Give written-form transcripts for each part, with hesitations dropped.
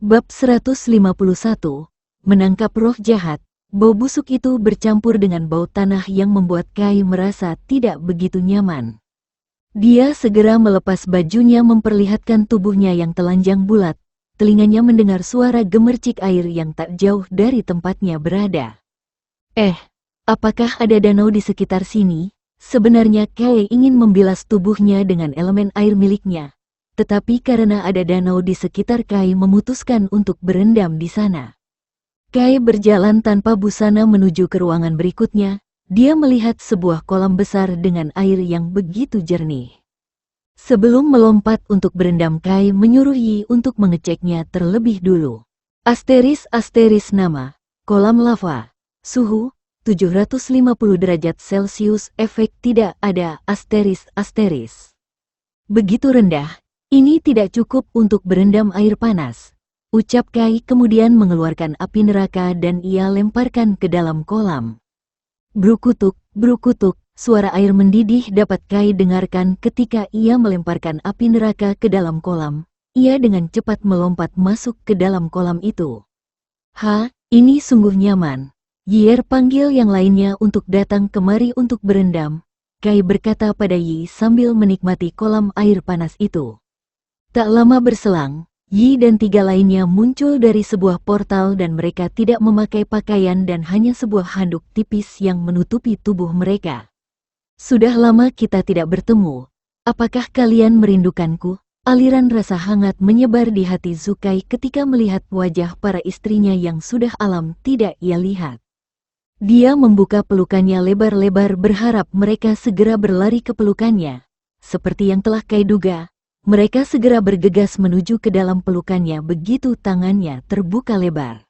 Bab 151, Menangkap Roh Jahat. Bau busuk itu bercampur dengan bau tanah yang membuat Kai merasa tidak begitu nyaman. Dia segera melepas bajunya memperlihatkan tubuhnya yang telanjang bulat. Telinganya mendengar suara gemercik air yang tak jauh dari tempatnya berada. Apakah ada danau di sekitar sini? Sebenarnya Kai ingin membilas tubuhnya dengan elemen air miliknya. Tetapi karena ada danau di sekitar Kai memutuskan untuk berendam di sana. Kai berjalan tanpa busana menuju ke ruangan berikutnya. Dia melihat sebuah kolam besar dengan air yang begitu jernih. Sebelum melompat untuk berendam, Kai menyuruh Yi untuk mengeceknya terlebih dulu. Asteris nama, kolam lava, suhu 750 derajat Celcius, efek tidak ada, asteris. Begitu rendah, ini tidak cukup untuk berendam air panas. Ucap Kai kemudian mengeluarkan api neraka dan ia lemparkan ke dalam kolam. Brukutuk, suara air mendidih dapat Kai dengarkan ketika ia melemparkan api neraka ke dalam kolam. Ia dengan cepat melompat masuk ke dalam kolam itu. Ini sungguh nyaman. Yier panggil yang lainnya untuk datang kemari untuk berendam. Kai berkata pada Yi sambil menikmati kolam air panas itu. Tak lama berselang, Yi dan 3 lainnya muncul dari sebuah portal dan mereka tidak memakai pakaian dan hanya sebuah handuk tipis yang menutupi tubuh mereka. Sudah lama kita tidak bertemu. Apakah kalian merindukanku? Aliran rasa hangat menyebar di hati Zukai ketika melihat wajah para istrinya yang sudah alam tidak ia lihat. Dia membuka pelukannya lebar-lebar berharap mereka segera berlari ke pelukannya. Seperti yang telah Kai duga, mereka segera bergegas menuju ke dalam pelukannya begitu tangannya terbuka lebar.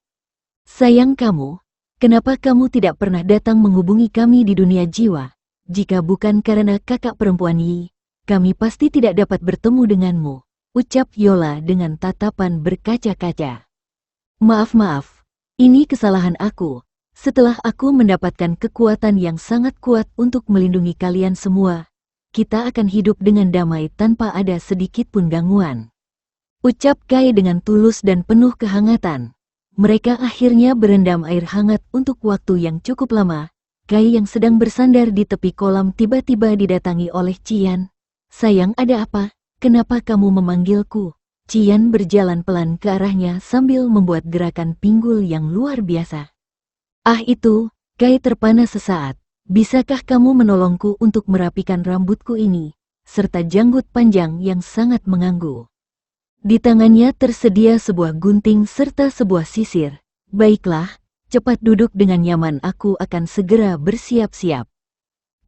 Sayang kamu, kenapa kamu tidak pernah datang menghubungi kami di dunia jiwa? Jika bukan karena kakak perempuan Yi, kami pasti tidak dapat bertemu denganmu, ucap Yola dengan tatapan berkaca-kaca. Maaf, ini kesalahan aku. Setelah aku mendapatkan kekuatan yang sangat kuat untuk melindungi kalian semua, kita akan hidup dengan damai tanpa ada sedikit pun gangguan. Ucap Kai dengan tulus dan penuh kehangatan. Mereka akhirnya berendam air hangat untuk waktu yang cukup lama. Kai yang sedang bersandar di tepi kolam tiba-tiba didatangi oleh Cian. Sayang, ada apa? Kenapa kamu memanggilku? Cian berjalan pelan ke arahnya sambil membuat gerakan pinggul yang luar biasa. Itu, Kai terpana sesaat. Bisakah kamu menolongku untuk merapikan rambutku ini, serta janggut panjang yang sangat mengganggu? Di tangannya tersedia sebuah gunting serta sebuah sisir. Baiklah, cepat duduk dengan nyaman, aku akan segera bersiap-siap.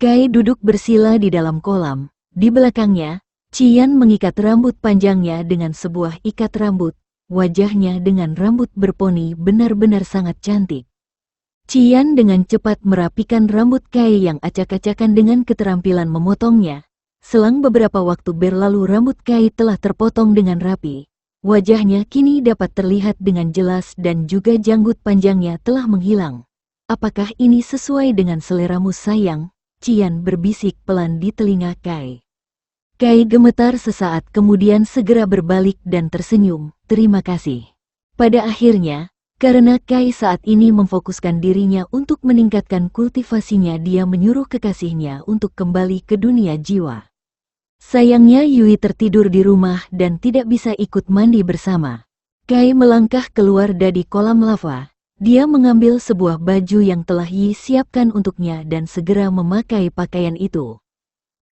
Kai duduk bersila di dalam kolam. Di belakangnya, Cian mengikat rambut panjangnya dengan sebuah ikat rambut. Wajahnya dengan rambut berponi benar-benar sangat cantik. Cian dengan cepat merapikan rambut Kai yang acak-acakan dengan keterampilan memotongnya. Selang beberapa waktu berlalu rambut Kai telah terpotong dengan rapi. Wajahnya kini dapat terlihat dengan jelas dan juga janggut panjangnya telah menghilang. Apakah ini sesuai dengan seleramu sayang? Cian berbisik pelan di telinga Kai. Kai gemetar sesaat kemudian segera berbalik dan tersenyum, terima kasih. Pada akhirnya, karena Kai saat ini memfokuskan dirinya untuk meningkatkan kultivasinya, dia menyuruh kekasihnya untuk kembali ke dunia jiwa. Sayangnya Yui tertidur di rumah dan tidak bisa ikut mandi bersama. Kai melangkah keluar dari kolam lava. Dia mengambil sebuah baju yang telah Yi siapkan untuknya dan segera memakai pakaian itu.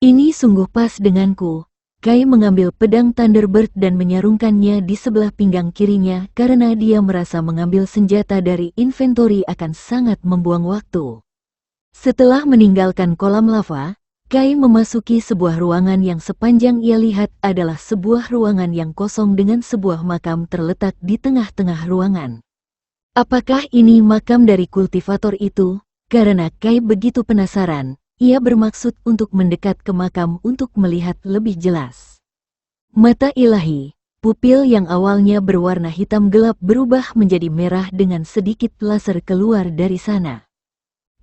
Ini sungguh pas denganku. Kai mengambil pedang Thunderbird dan menyarungkannya di sebelah pinggang kirinya karena dia merasa mengambil senjata dari inventory akan sangat membuang waktu. Setelah meninggalkan kolam lava, Kai memasuki sebuah ruangan yang sepanjang ia lihat adalah sebuah ruangan yang kosong dengan sebuah makam terletak di tengah-tengah ruangan. Apakah ini makam dari kultivator itu? Karena Kai begitu penasaran, ia bermaksud untuk mendekat ke makam untuk melihat lebih jelas. Mata ilahi, pupil yang awalnya berwarna hitam gelap berubah menjadi merah dengan sedikit laser keluar dari sana.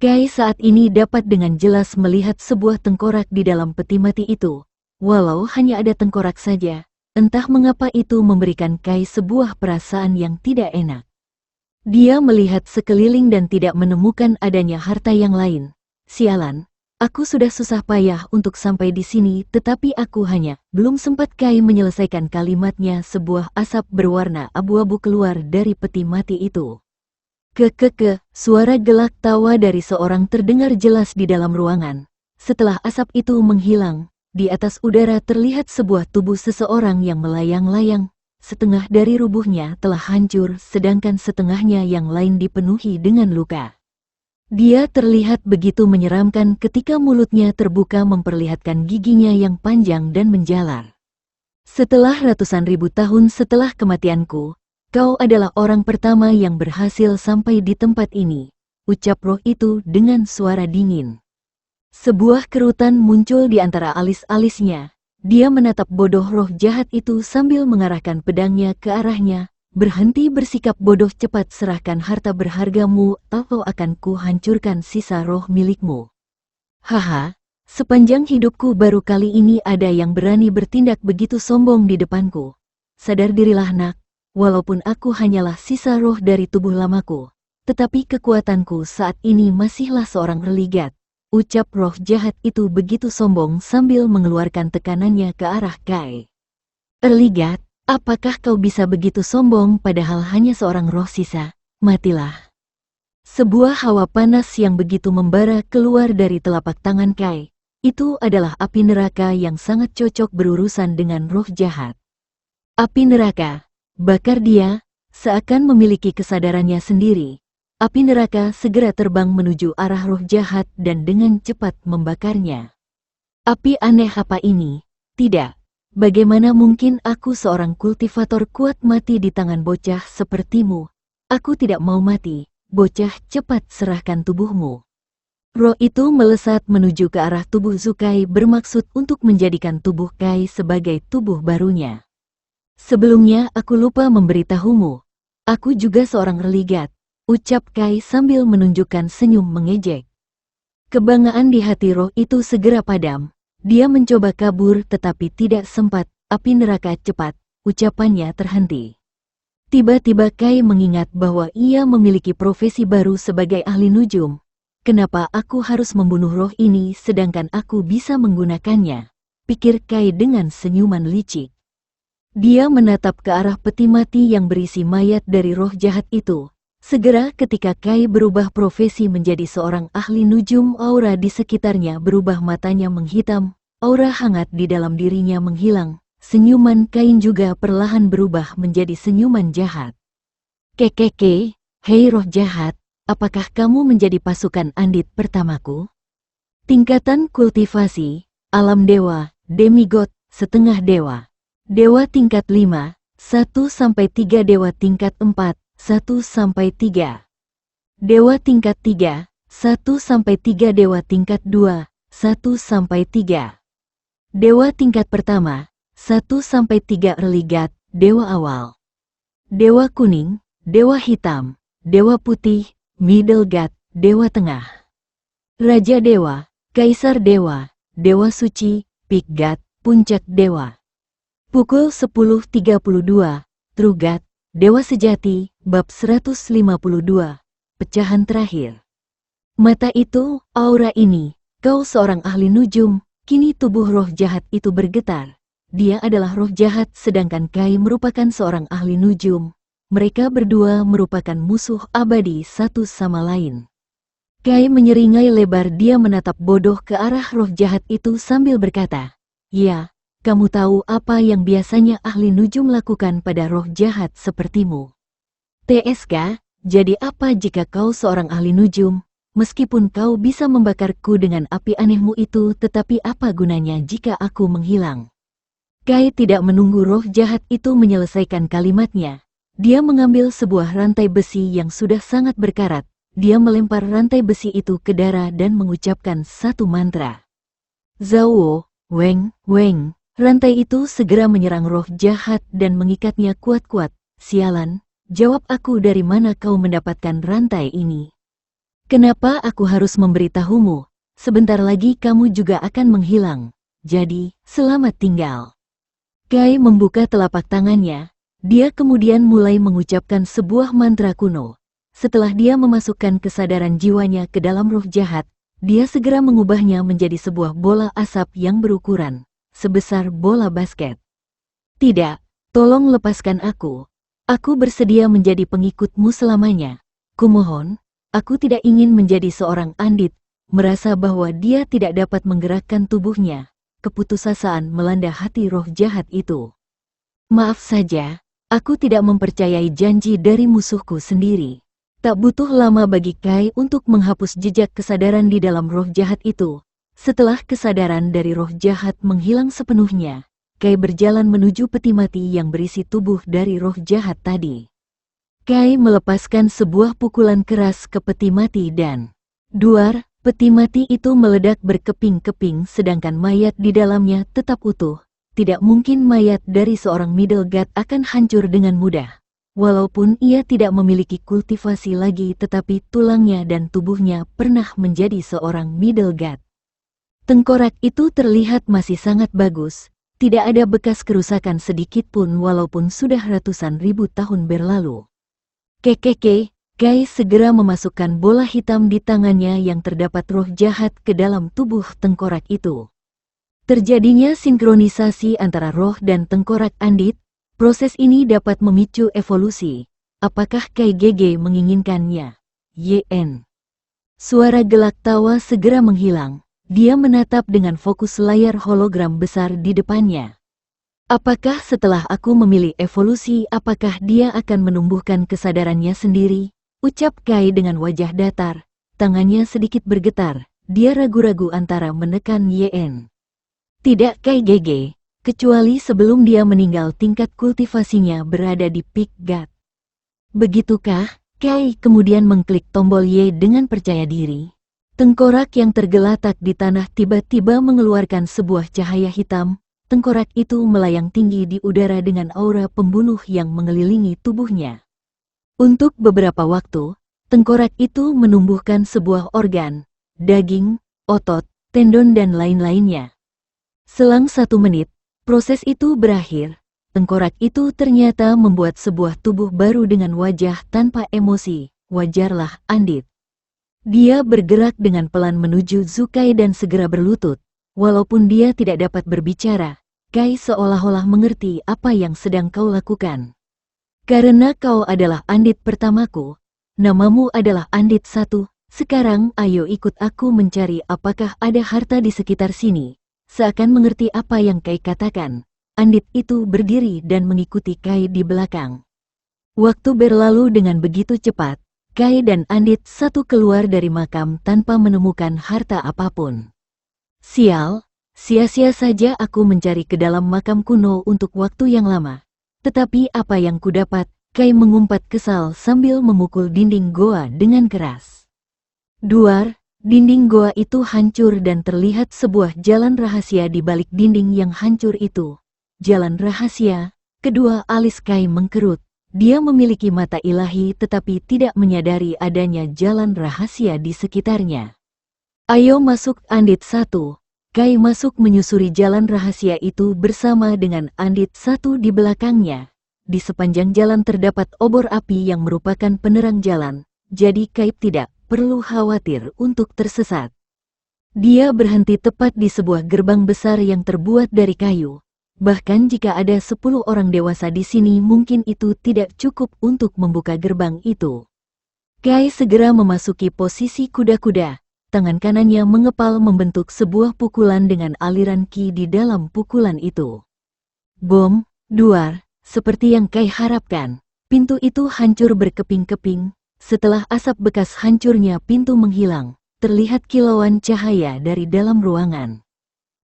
Kai saat ini dapat dengan jelas melihat sebuah tengkorak di dalam peti mati itu. Walau hanya ada tengkorak saja, Entah mengapa itu memberikan Kai sebuah perasaan yang tidak enak. Dia melihat sekeliling dan tidak menemukan adanya harta yang lain. Sialan, aku sudah susah payah untuk sampai di sini, tetapi aku hanya belum sempat. Kai menyelesaikan kalimatnya, sebuah asap berwarna abu-abu keluar dari peti mati itu. Suara gelak tawa dari seorang terdengar jelas di dalam ruangan. Setelah asap itu menghilang, di atas udara terlihat sebuah tubuh seseorang yang melayang-layang. Setengah dari rubuhnya telah hancur, sedangkan setengahnya yang lain dipenuhi dengan luka. Dia terlihat begitu menyeramkan ketika mulutnya terbuka memperlihatkan giginya yang panjang dan menjalar. Setelah ratusan ribu tahun setelah kematianku, kau adalah orang pertama yang berhasil sampai di tempat ini, ucap roh itu dengan suara dingin. Sebuah kerutan muncul di antara alis-alisnya. Dia menatap bodoh roh jahat itu sambil mengarahkan pedangnya ke arahnya. Berhenti bersikap bodoh, cepat serahkan harta berhargamu atau akan ku hancurkan sisa roh milikmu. Haha, sepanjang hidupku baru kali ini ada yang berani bertindak begitu sombong di depanku. Sadar dirilah nak, walaupun aku hanyalah sisa roh dari tubuh lamaku, tetapi kekuatanku saat ini masihlah seorang religat. Ucap roh jahat itu begitu sombong sambil mengeluarkan tekanannya ke arah Kai. Religat, apakah kau bisa begitu sombong padahal hanya seorang roh sisa? Matilah. Sebuah hawa panas yang begitu membara keluar dari telapak tangan Kai. Itu adalah api neraka yang sangat cocok berurusan dengan roh jahat. Api neraka, bakar dia, seakan memiliki kesadarannya sendiri. Api neraka segera terbang menuju arah roh jahat dan dengan cepat membakarnya. Api aneh apa ini? Tidak. Bagaimana mungkin aku seorang kultivator kuat mati di tangan bocah sepertimu? Aku tidak mau mati. Bocah, cepat serahkan tubuhmu. Roh itu melesat menuju ke arah tubuh Zukai bermaksud untuk menjadikan tubuh Kai sebagai tubuh barunya. Sebelumnya aku lupa memberitahumu. Aku juga seorang religat. Ucap Kai sambil menunjukkan senyum mengejek. Kebanggaan di hati roh itu segera padam. Dia mencoba kabur tetapi tidak sempat. Api neraka cepat, ucapannya terhenti. Tiba-tiba Kai mengingat bahwa ia memiliki profesi baru sebagai ahli nujum. Kenapa aku harus membunuh roh ini sedangkan aku bisa menggunakannya? Pikir Kai dengan senyuman licik. Dia menatap ke arah peti mati yang berisi mayat dari roh jahat itu. Segera ketika Kai berubah profesi menjadi seorang ahli nujum, aura di sekitarnya berubah, matanya menghitam, aura hangat di dalam dirinya menghilang, senyuman Kain juga perlahan berubah menjadi senyuman jahat. Kekeke, hei roh jahat, apakah kamu menjadi pasukan Andit pertamaku? Tingkatan kultivasi, alam dewa, demigod, setengah dewa. Dewa tingkat 5, 1-3 dewa tingkat 4. 1-3. Dewa tingkat 3, 1-3 dewa tingkat 2, 1-3. Dewa tingkat pertama, 1-3 religat, dewa awal. Dewa kuning, dewa hitam, dewa putih, middle god, dewa tengah. Raja dewa, kaisar dewa, dewa suci, peak god, puncak dewa. Pukul 10.32, true god, dewa sejati, bab 152, pecahan terakhir. Mata itu, aura ini, kau seorang ahli nujum, kini tubuh roh jahat itu bergetar. Dia adalah roh jahat sedangkan Kai merupakan seorang ahli nujum. Mereka berdua merupakan musuh abadi satu sama lain. Kai menyeringai lebar, dia menatap bodoh ke arah roh jahat itu sambil berkata, "Ya, kamu tahu apa yang biasanya ahli nujum lakukan pada roh jahat sepertimu. TSK, jadi apa jika kau seorang ahli nujum, meskipun kau bisa membakarku dengan api anehmu itu, tetapi apa gunanya jika aku menghilang?" Kai tidak menunggu roh jahat itu menyelesaikan kalimatnya. Dia mengambil sebuah rantai besi yang sudah sangat berkarat. Dia melempar rantai besi itu ke darah dan mengucapkan satu mantra. Zauo, Weng, Weng. Rantai itu segera menyerang roh jahat dan mengikatnya kuat-kuat. Sialan. Jawab aku, dari mana kau mendapatkan rantai ini? Kenapa aku harus memberitahumu? Sebentar lagi kamu juga akan menghilang. Jadi, selamat tinggal. Kai membuka telapak tangannya. Dia kemudian mulai mengucapkan sebuah mantra kuno. Setelah dia memasukkan kesadaran jiwanya ke dalam roh jahat, dia segera mengubahnya menjadi sebuah bola asap yang berukuran sebesar bola basket. Tidak, tolong lepaskan aku. Aku bersedia menjadi pengikutmu selamanya. Kumohon, aku tidak ingin menjadi seorang andit. Merasa bahwa dia tidak dapat menggerakkan tubuhnya. Keputusasaan melanda hati roh jahat itu. Maaf saja, aku tidak mempercayai janji dari musuhku sendiri. Tak butuh lama bagi Kai untuk menghapus jejak kesadaran di dalam roh jahat itu. Setelah kesadaran dari roh jahat menghilang sepenuhnya, Kai berjalan menuju peti mati yang berisi tubuh dari roh jahat tadi. Kai melepaskan sebuah pukulan keras ke peti mati dan duar, peti mati itu meledak berkeping-keping sedangkan mayat di dalamnya tetap utuh. Tidak mungkin mayat dari seorang middle god akan hancur dengan mudah. Walaupun ia tidak memiliki kultivasi lagi tetapi tulangnya dan tubuhnya pernah menjadi seorang middle god. Tengkorak itu terlihat masih sangat bagus, tidak ada bekas kerusakan sedikit pun walaupun sudah ratusan ribu tahun berlalu. Kekeke, Kai segera memasukkan bola hitam di tangannya yang terdapat roh jahat ke dalam tubuh tengkorak itu. Terjadinya sinkronisasi antara roh dan tengkorak andit. Proses ini dapat memicu evolusi. Apakah Kai Gege menginginkannya? YN. Suara gelak tawa segera menghilang. Dia menatap dengan fokus layar hologram besar di depannya. Apakah setelah aku memilih evolusi, apakah dia akan menumbuhkan kesadarannya sendiri? Ucap Kai dengan wajah datar. Tangannya sedikit bergetar. Dia ragu-ragu antara menekan YN. Tidak Kai Gege. Kecuali sebelum dia meninggal tingkat kultivasinya berada di peak god. Begitukah? Kai kemudian mengklik tombol Y dengan percaya diri. Tengkorak yang tergeletak di tanah tiba-tiba mengeluarkan sebuah cahaya hitam. Tengkorak itu melayang tinggi di udara dengan aura pembunuh yang mengelilingi tubuhnya. Untuk beberapa waktu, tengkorak itu menumbuhkan sebuah organ, daging, otot, tendon dan lain-lainnya. Selang 1 menit, proses itu berakhir. Tengkorak itu ternyata membuat sebuah tubuh baru dengan wajah tanpa emosi. Wajarlah, andit. Dia bergerak dengan pelan menuju Zukai dan segera berlutut. Walaupun dia tidak dapat berbicara, Kai seolah-olah mengerti apa yang sedang kau lakukan. Karena kau adalah andit pertamaku, namamu adalah andit 1. Sekarang ayo ikut aku mencari apakah ada harta di sekitar sini. Seakan mengerti apa yang Kai katakan, andit itu berdiri dan mengikuti Kai di belakang. Waktu berlalu dengan begitu cepat, Kai dan andit 1 keluar dari makam tanpa menemukan harta apapun. Sial, sia-sia saja aku mencari ke dalam makam kuno untuk waktu yang lama. Tetapi apa yang kudapat? Kai mengumpat kesal sambil memukul dinding goa dengan keras. Duar. Dinding goa itu hancur dan terlihat sebuah jalan rahasia di balik dinding yang hancur itu. Jalan rahasia. Kedua alis Kai mengkerut. Dia memiliki mata ilahi tetapi tidak menyadari adanya jalan rahasia di sekitarnya. Ayo masuk andit 1. Kai masuk menyusuri jalan rahasia itu bersama dengan andit 1 di belakangnya. Di sepanjang jalan terdapat obor api yang merupakan penerang jalan. Jadi Kai tidak perlu khawatir untuk tersesat. Dia berhenti tepat di sebuah gerbang besar yang terbuat dari kayu. Bahkan jika ada 10 orang dewasa di sini mungkin itu tidak cukup untuk membuka gerbang itu. Kai segera memasuki posisi kuda-kuda. Tangan kanannya mengepal membentuk sebuah pukulan dengan aliran ki di dalam pukulan itu. Bom, duar, seperti yang Kai harapkan. Pintu itu hancur berkeping-keping. Setelah asap bekas hancurnya pintu menghilang, terlihat kilauan cahaya dari dalam ruangan.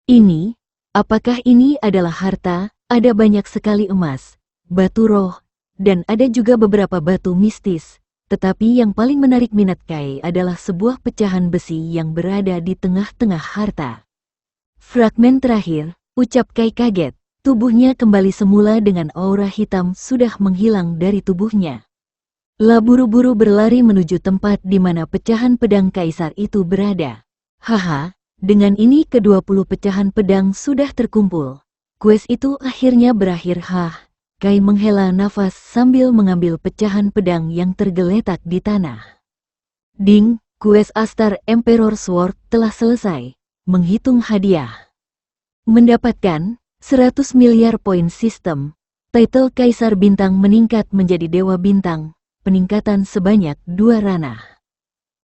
Ini, apakah ini adalah harta? Ada banyak sekali emas, batu roh, dan ada juga beberapa batu mistis. Tetapi yang paling menarik minat Kai adalah sebuah pecahan besi yang berada di tengah-tengah harta. Fragmen terakhir, ucap Kai kaget. Tubuhnya kembali semula dengan aura hitam sudah menghilang dari tubuhnya. Buru-buru berlari menuju tempat di mana pecahan pedang kaisar itu berada. Haha, dengan ini ke-20 pecahan pedang sudah terkumpul. Quest itu akhirnya berakhir. Kai menghela nafas sambil mengambil pecahan pedang yang tergeletak di tanah. Ding, quest Astar Emperor Sword telah selesai. Menghitung hadiah. Mendapatkan 100 miliar poin sistem. Title Kaisar Bintang meningkat menjadi Dewa Bintang. Peningkatan sebanyak 2 ranah.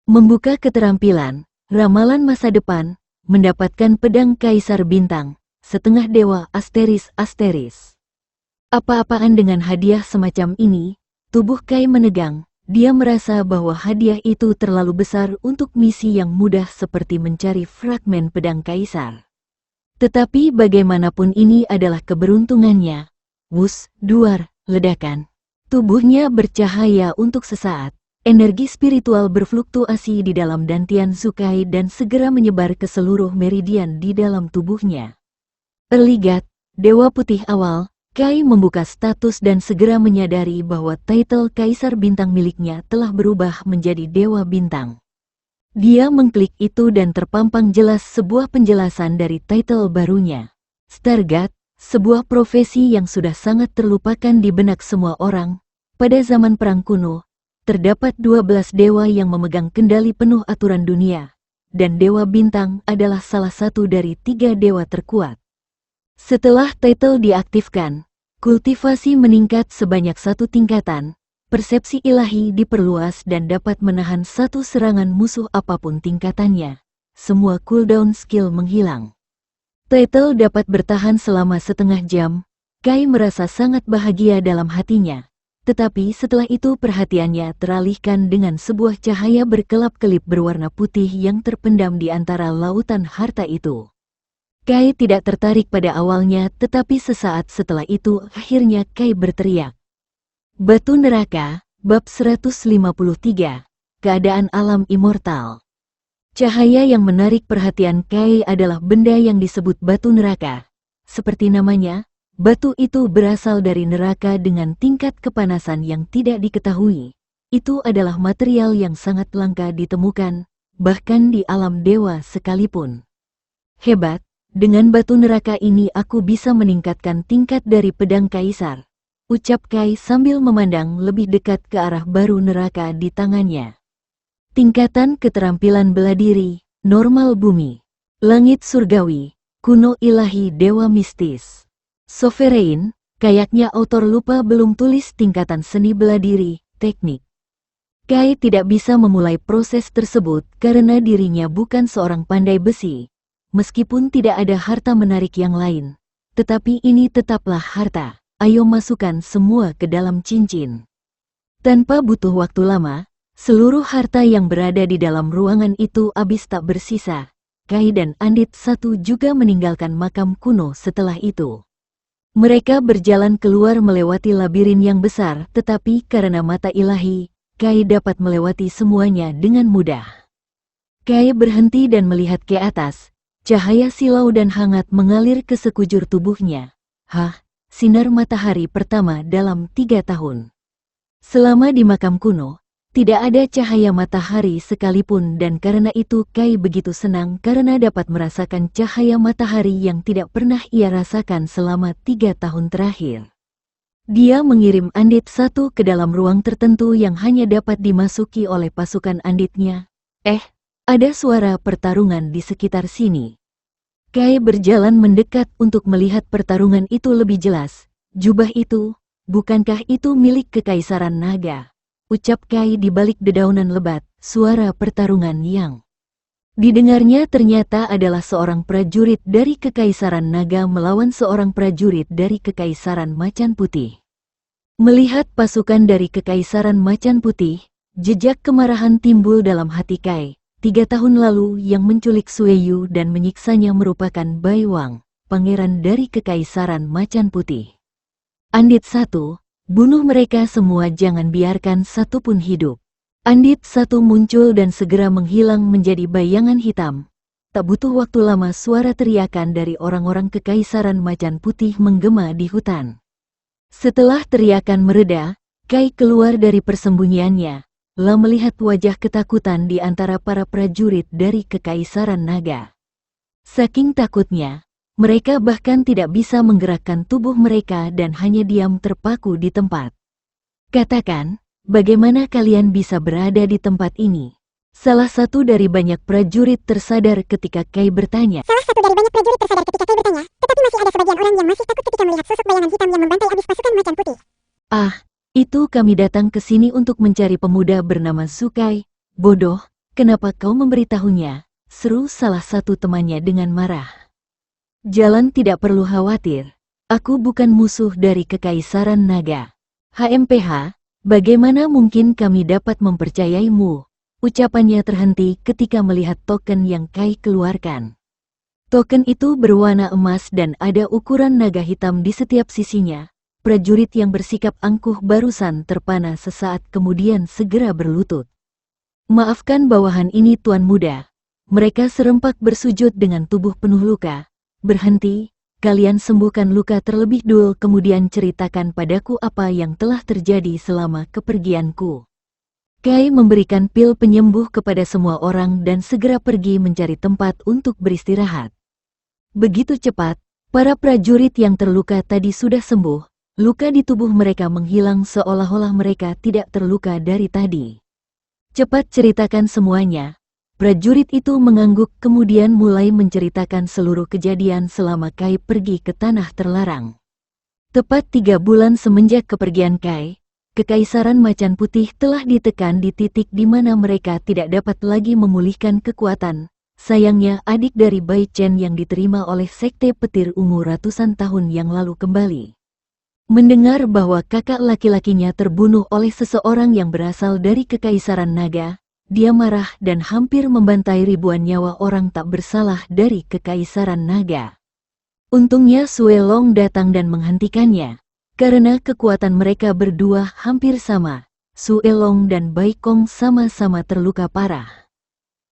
Membuka keterampilan, ramalan masa depan, mendapatkan pedang Kaisar Bintang, setengah dewa asteris. Apa-apaan dengan hadiah semacam ini? Tubuh Kai menegang, dia merasa bahwa hadiah itu terlalu besar untuk misi yang mudah seperti mencari fragmen pedang Kaisar. Tetapi bagaimanapun ini adalah keberuntungannya. Wus, duar, ledakan. Tubuhnya bercahaya untuk sesaat. Energi spiritual berfluktuasi di dalam dantian Zukai dan segera menyebar ke seluruh meridian di dalam tubuhnya. Terligat, Dewa Putih awal, Kai membuka status dan segera menyadari bahwa title Kaisar Bintang miliknya telah berubah menjadi Dewa Bintang. Dia mengklik itu dan terpampang jelas sebuah penjelasan dari title barunya. Stargate, sebuah profesi yang sudah sangat terlupakan di benak semua orang. Pada zaman perang kuno, terdapat 12 dewa yang memegang kendali penuh aturan dunia, dan Dewa Bintang adalah salah satu dari 3 dewa terkuat. Setelah title diaktifkan, kultivasi meningkat sebanyak 1 tingkatan, persepsi ilahi diperluas dan dapat menahan 1 serangan musuh apapun tingkatannya. Semua cooldown skill menghilang. Title dapat bertahan selama setengah jam. Kai merasa sangat bahagia dalam hatinya. Tetapi setelah itu perhatiannya teralihkan dengan sebuah cahaya berkelap-kelip berwarna putih yang terpendam di antara lautan harta itu. Kai tidak tertarik pada awalnya, tetapi sesaat setelah itu akhirnya Kai berteriak. Batu Neraka, Bab 153, Keadaan Alam Immortal. Cahaya yang menarik perhatian Kai adalah benda yang disebut Batu Neraka. Seperti namanya, batu itu berasal dari neraka dengan tingkat kepanasan yang tidak diketahui. Itu adalah material yang sangat langka ditemukan, bahkan di alam dewa sekalipun. Hebat! Dengan batu neraka ini aku bisa meningkatkan tingkat dari pedang Kaisar, ucap Kai sambil memandang lebih dekat ke arah baru neraka di tangannya. Tingkatan keterampilan beladiri, normal bumi, langit surgawi, kuno ilahi dewa mistis. Sovereign, kayaknya autor lupa belum tulis tingkatan seni beladiri, teknik. Kai tidak bisa memulai proses tersebut karena dirinya bukan seorang pandai besi. Meskipun tidak ada harta menarik yang lain, tetapi ini tetaplah harta. Ayo masukkan semua ke dalam cincin. Tanpa butuh waktu lama, seluruh harta yang berada di dalam ruangan itu habis tak bersisa. Kai dan Andit satu juga meninggalkan makam kuno setelah itu. Mereka berjalan keluar melewati labirin yang besar, tetapi karena mata ilahi, Kai dapat melewati semuanya dengan mudah. Kai berhenti dan melihat ke atas. Cahaya silau dan hangat mengalir ke sekujur tubuhnya. Sinar matahari pertama dalam 3 tahun. Selama di makam kuno, tidak ada cahaya matahari sekalipun dan karena itu Kai begitu senang karena dapat merasakan cahaya matahari yang tidak pernah ia rasakan selama 3 tahun terakhir. Dia mengirim Andit satu ke dalam ruang tertentu yang hanya dapat dimasuki oleh pasukan Anditnya. Ada suara pertarungan di sekitar sini. Kai berjalan mendekat untuk melihat pertarungan itu lebih jelas. Jubah itu, bukankah itu milik Kekaisaran Naga? Ucap Kai di balik dedaunan lebat, suara pertarungan yang didengarnya ternyata adalah seorang prajurit dari Kekaisaran Naga melawan seorang prajurit dari Kekaisaran Macan Putih. Melihat pasukan dari Kekaisaran Macan Putih, jejak kemarahan timbul dalam hati Kai. 3 tahun lalu yang menculik Sueyu dan menyiksanya merupakan Baiwang, pangeran dari Kekaisaran Macan Putih. Andit satu, bunuh mereka semua, jangan biarkan satu pun hidup. Andit satu muncul dan segera menghilang menjadi bayangan hitam. Tak butuh waktu lama suara teriakan dari orang-orang Kekaisaran Macan Putih menggema di hutan. Setelah teriakan mereda, Kai keluar dari persembunyiannya. Melihat wajah ketakutan di antara para prajurit dari Kekaisaran Naga. Saking takutnya, Mereka bahkan tidak bisa menggerakkan tubuh mereka dan hanya diam terpaku di tempat. Katakan, bagaimana kalian bisa berada di tempat ini? Salah satu dari banyak prajurit tersadar ketika Kai bertanya. Salah satu dari banyak prajurit tersadar ketika Kai bertanya, tetapi masih ada sebagian orang yang masih takut ketika melihat sosok bayangan hitam yang membantai abis pasukan macan putih. Ah, itu kami datang ke sini untuk mencari pemuda bernama Sukai. Bodoh, kenapa kau memberitahunya? Seru salah satu temannya dengan marah. Jalan tidak perlu khawatir. Aku bukan musuh dari Kekaisaran Naga. HMPH, bagaimana mungkin kami dapat mempercayaimu? Ucapannya terhenti ketika melihat token yang Kai keluarkan. Token itu berwarna emas dan ada ukuran naga hitam di setiap sisinya. Prajurit yang bersikap angkuh barusan terpana sesaat kemudian segera berlutut. Maafkan bawahan ini Tuan Muda. Mereka serempak bersujud dengan tubuh penuh luka. Berhenti, kalian sembuhkan luka terlebih dulu kemudian ceritakan padaku apa yang telah terjadi selama kepergianku. Kai memberikan pil penyembuh kepada semua orang dan segera pergi mencari tempat untuk beristirahat. Begitu cepat, para prajurit yang terluka tadi sudah sembuh, luka di tubuh mereka menghilang seolah-olah mereka tidak terluka dari tadi. Cepat ceritakan semuanya. Prajurit itu mengangguk kemudian mulai menceritakan seluruh kejadian selama Kai pergi ke tanah terlarang. Tepat 3 bulan semenjak kepergian Kai, Kekaisaran Macan Putih telah ditekan di titik di mana mereka tidak dapat lagi memulihkan kekuatan. Sayangnya adik dari Bai Chen yang diterima oleh Sekte Petir Ungu ratusan tahun yang lalu kembali. Mendengar bahwa kakak laki-lakinya terbunuh oleh seseorang yang berasal dari Kekaisaran Naga, dia marah dan hampir membantai ribuan nyawa orang tak bersalah dari Kekaisaran Naga. Untungnya Sue Long datang dan menghentikannya. Karena kekuatan mereka berdua hampir sama, Sue Long dan Bai Kong sama-sama terluka parah.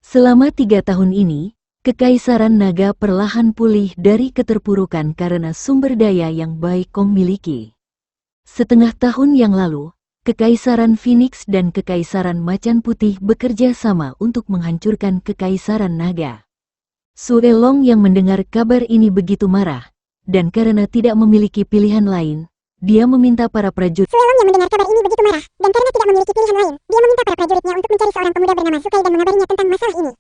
Selama 3 tahun ini, Kekaisaran Naga perlahan pulih dari keterpurukan karena sumber daya yang Bai Kong miliki. Setengah tahun yang lalu, Kekaisaran Phoenix dan Kekaisaran Macan Putih bekerja sama untuk menghancurkan Kekaisaran Naga. Sue Long yang mendengar kabar ini begitu marah, dan karena tidak memiliki pilihan lain, dia meminta para prajurit. Sue Long yang mendengar kabar ini begitu marah, dan karena tidak memiliki pilihan lain, dia meminta para prajuritnya untuk mencari seorang pemuda bernama Sukai dan mengabarinya tentang masalah ini.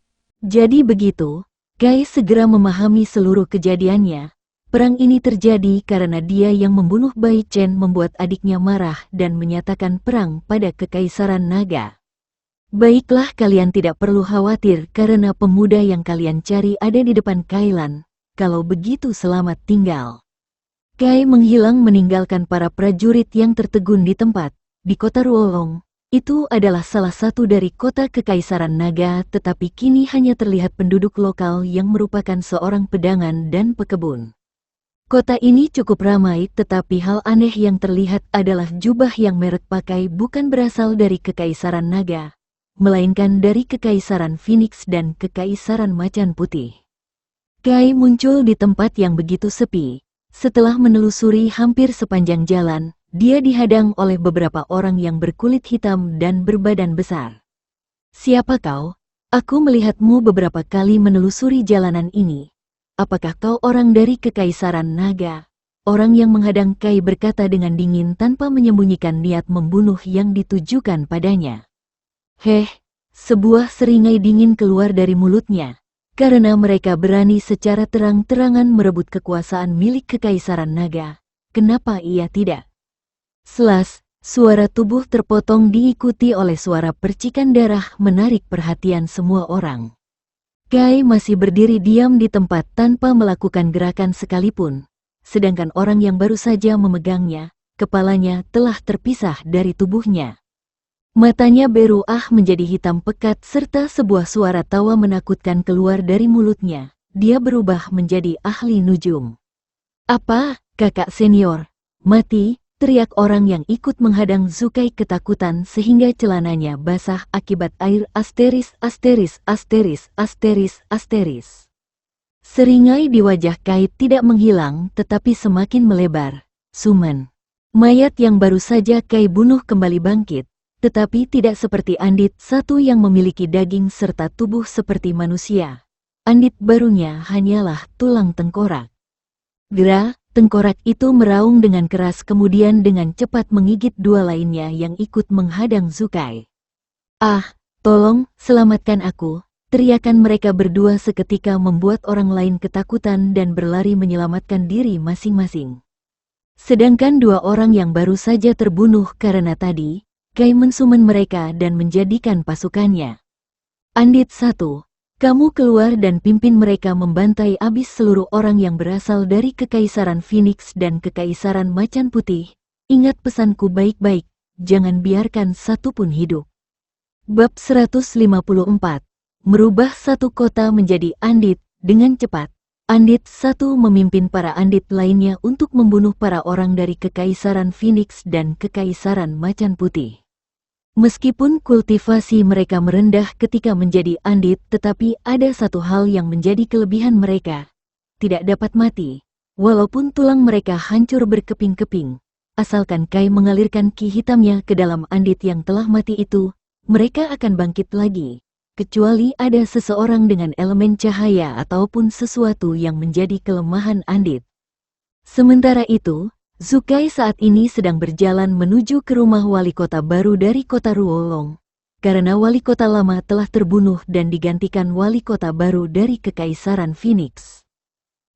Jadi begitu, Kai segera memahami seluruh kejadiannya. Perang ini terjadi karena dia yang membunuh Bai Chen membuat adiknya marah dan menyatakan perang pada Kekaisaran Naga. Baiklah kalian tidak perlu khawatir karena pemuda yang kalian cari ada di depan Kailan. Kalau begitu selamat tinggal. Kai menghilang meninggalkan para prajurit yang tertegun di tempat. Di kota Ruolong, itu adalah salah satu dari kota Kekaisaran Naga tetapi kini hanya terlihat penduduk lokal yang merupakan seorang pedagang dan pekebun. Kota ini cukup ramai tetapi hal aneh yang terlihat adalah jubah yang merek pakai bukan berasal dari Kekaisaran Naga, melainkan dari Kekaisaran Phoenix dan Kekaisaran Macan Putih. Kai muncul di tempat yang begitu sepi. Setelah menelusuri hampir sepanjang jalan, dia dihadang oleh beberapa orang yang berkulit hitam dan berbadan besar. Siapa kau? Aku melihatmu beberapa kali menelusuri jalanan ini. Apakah kau orang dari Kekaisaran Naga? Orang yang menghadang Kai berkata dengan dingin tanpa menyembunyikan niat membunuh yang ditujukan padanya. Heh, sebuah seringai dingin keluar dari mulutnya. Karena mereka berani secara terang-terangan merebut kekuasaan milik Kekaisaran Naga, kenapa ia tidak? Selas, suara tubuh terpotong diikuti oleh suara percikan darah menarik perhatian semua orang. Kai masih berdiri diam di tempat tanpa melakukan gerakan sekalipun, sedangkan orang yang baru saja memegangnya, kepalanya telah terpisah dari tubuhnya. Matanya berubah menjadi hitam pekat serta sebuah suara tawa menakutkan keluar dari mulutnya. Dia berubah menjadi ahli nujum. Apa, kakak senior? Mati, teriak orang yang ikut menghadang Sukai ketakutan sehingga celananya basah akibat air asteris. Seringai di wajah Kai tidak menghilang tetapi semakin melebar. Sumen. Mayat yang baru saja Kai bunuh kembali bangkit. Tetapi tidak seperti Andit satu yang memiliki daging serta tubuh seperti manusia. Andit barunya hanyalah tulang tengkorak. Gera, tengkorak itu meraung dengan keras kemudian dengan cepat menggigit dua lainnya yang ikut menghadang Zukai. Ah, tolong, selamatkan aku, teriakan mereka berdua seketika membuat orang lain ketakutan dan berlari menyelamatkan diri masing-masing. Sedangkan dua orang yang baru saja terbunuh karena tadi, Kai mensumen mereka dan menjadikan pasukannya. Andit 1. Kamu keluar dan pimpin mereka membantai abis seluruh orang yang berasal dari Kekaisaran Phoenix dan Kekaisaran Macan Putih. Ingat pesanku baik-baik, jangan biarkan satu pun hidup. Bab 154. Merubah satu kota menjadi Andit. Dengan cepat, Andit 1 memimpin para Andit lainnya untuk membunuh para orang dari Kekaisaran Phoenix dan Kekaisaran Macan Putih. Meskipun kultivasi mereka merendah ketika menjadi Andit, tetapi ada satu hal yang menjadi kelebihan mereka. Tidak dapat mati. Walaupun tulang mereka hancur berkeping-keping, asalkan Kai mengalirkan ki hitamnya ke dalam Andit yang telah mati itu, mereka akan bangkit lagi. Kecuali ada seseorang dengan elemen cahaya ataupun sesuatu yang menjadi kelemahan Andit. Sementara itu, Zukai saat ini sedang berjalan menuju ke rumah wali kota baru dari kota Ruolong, karena wali kota lama telah terbunuh dan digantikan wali kota baru dari Kekaisaran Phoenix.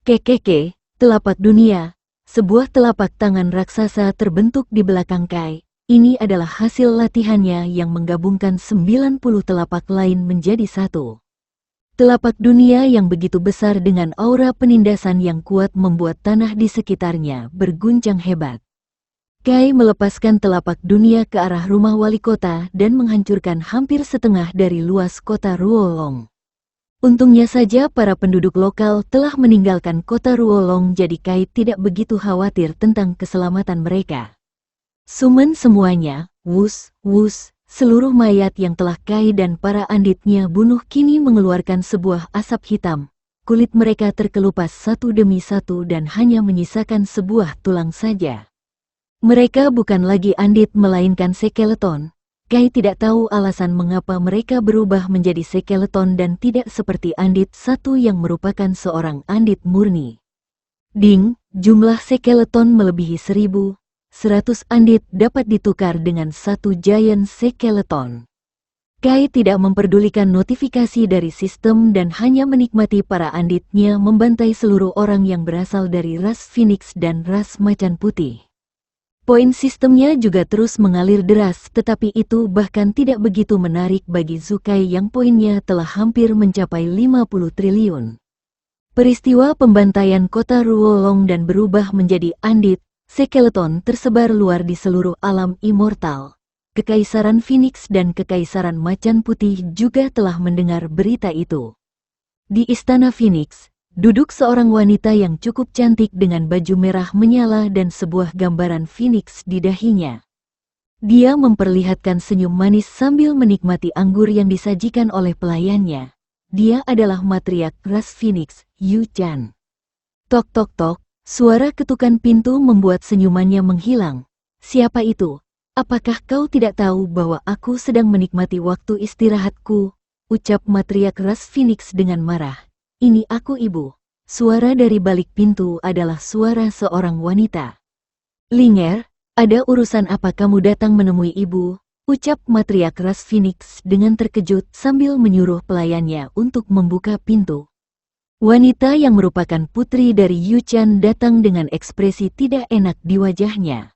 Kekeke, telapak dunia, sebuah telapak tangan raksasa terbentuk di belakang Kai. Ini adalah hasil latihannya yang menggabungkan 90 telapak lain menjadi satu. Telapak dunia yang begitu besar dengan aura penindasan yang kuat membuat tanah di sekitarnya berguncang hebat. Kai melepaskan telapak dunia ke arah rumah wali kota dan menghancurkan hampir setengah dari luas kota Ruolong. Untungnya saja para penduduk lokal telah meninggalkan kota Ruolong, jadi Kai tidak begitu khawatir tentang keselamatan mereka. Sumen semuanya, wus, wus. Seluruh mayat yang telah Kai dan para anditnya bunuh kini mengeluarkan sebuah asap hitam. Kulit mereka terkelupas satu demi satu dan hanya menyisakan sebuah tulang saja. Mereka bukan lagi andit melainkan skeleton. Kai tidak tahu alasan mengapa mereka berubah menjadi skeleton dan tidak seperti Andit 1 yang merupakan seorang andit murni. Ding, jumlah skeleton melebihi 1.100 andit dapat ditukar dengan satu giant skeleton. Kai tidak memperdulikan notifikasi dari sistem dan hanya menikmati para anditnya membantai seluruh orang yang berasal dari ras Phoenix dan ras Macan Putih. Poin sistemnya juga terus mengalir deras, tetapi itu bahkan tidak begitu menarik bagi Zukai yang poinnya telah hampir mencapai 50 triliun. Peristiwa pembantaian kota Ruolong dan berubah menjadi andit, skeleton tersebar luar di seluruh alam immortal. Kekaisaran Phoenix dan Kekaisaran Macan Putih juga telah mendengar berita itu. Di Istana Phoenix, duduk seorang wanita yang cukup cantik dengan baju merah menyala dan sebuah gambaran Phoenix di dahinya. Dia memperlihatkan senyum manis sambil menikmati anggur yang disajikan oleh pelayannya. Dia adalah matriark ras Phoenix, Yu Chan. Tok tok tok, suara ketukan pintu membuat senyumannya menghilang. Siapa itu? Apakah kau tidak tahu bahwa aku sedang menikmati waktu istirahatku? Ucap matriark ras Phoenix dengan marah. Ini aku, ibu. Suara dari balik pintu adalah suara seorang wanita. Linger, ada urusan apa kamu datang menemui ibu? Ucap matriark ras Phoenix dengan terkejut sambil menyuruh pelayannya untuk membuka pintu. Wanita yang merupakan putri dari Yu Chan datang dengan ekspresi tidak enak di wajahnya.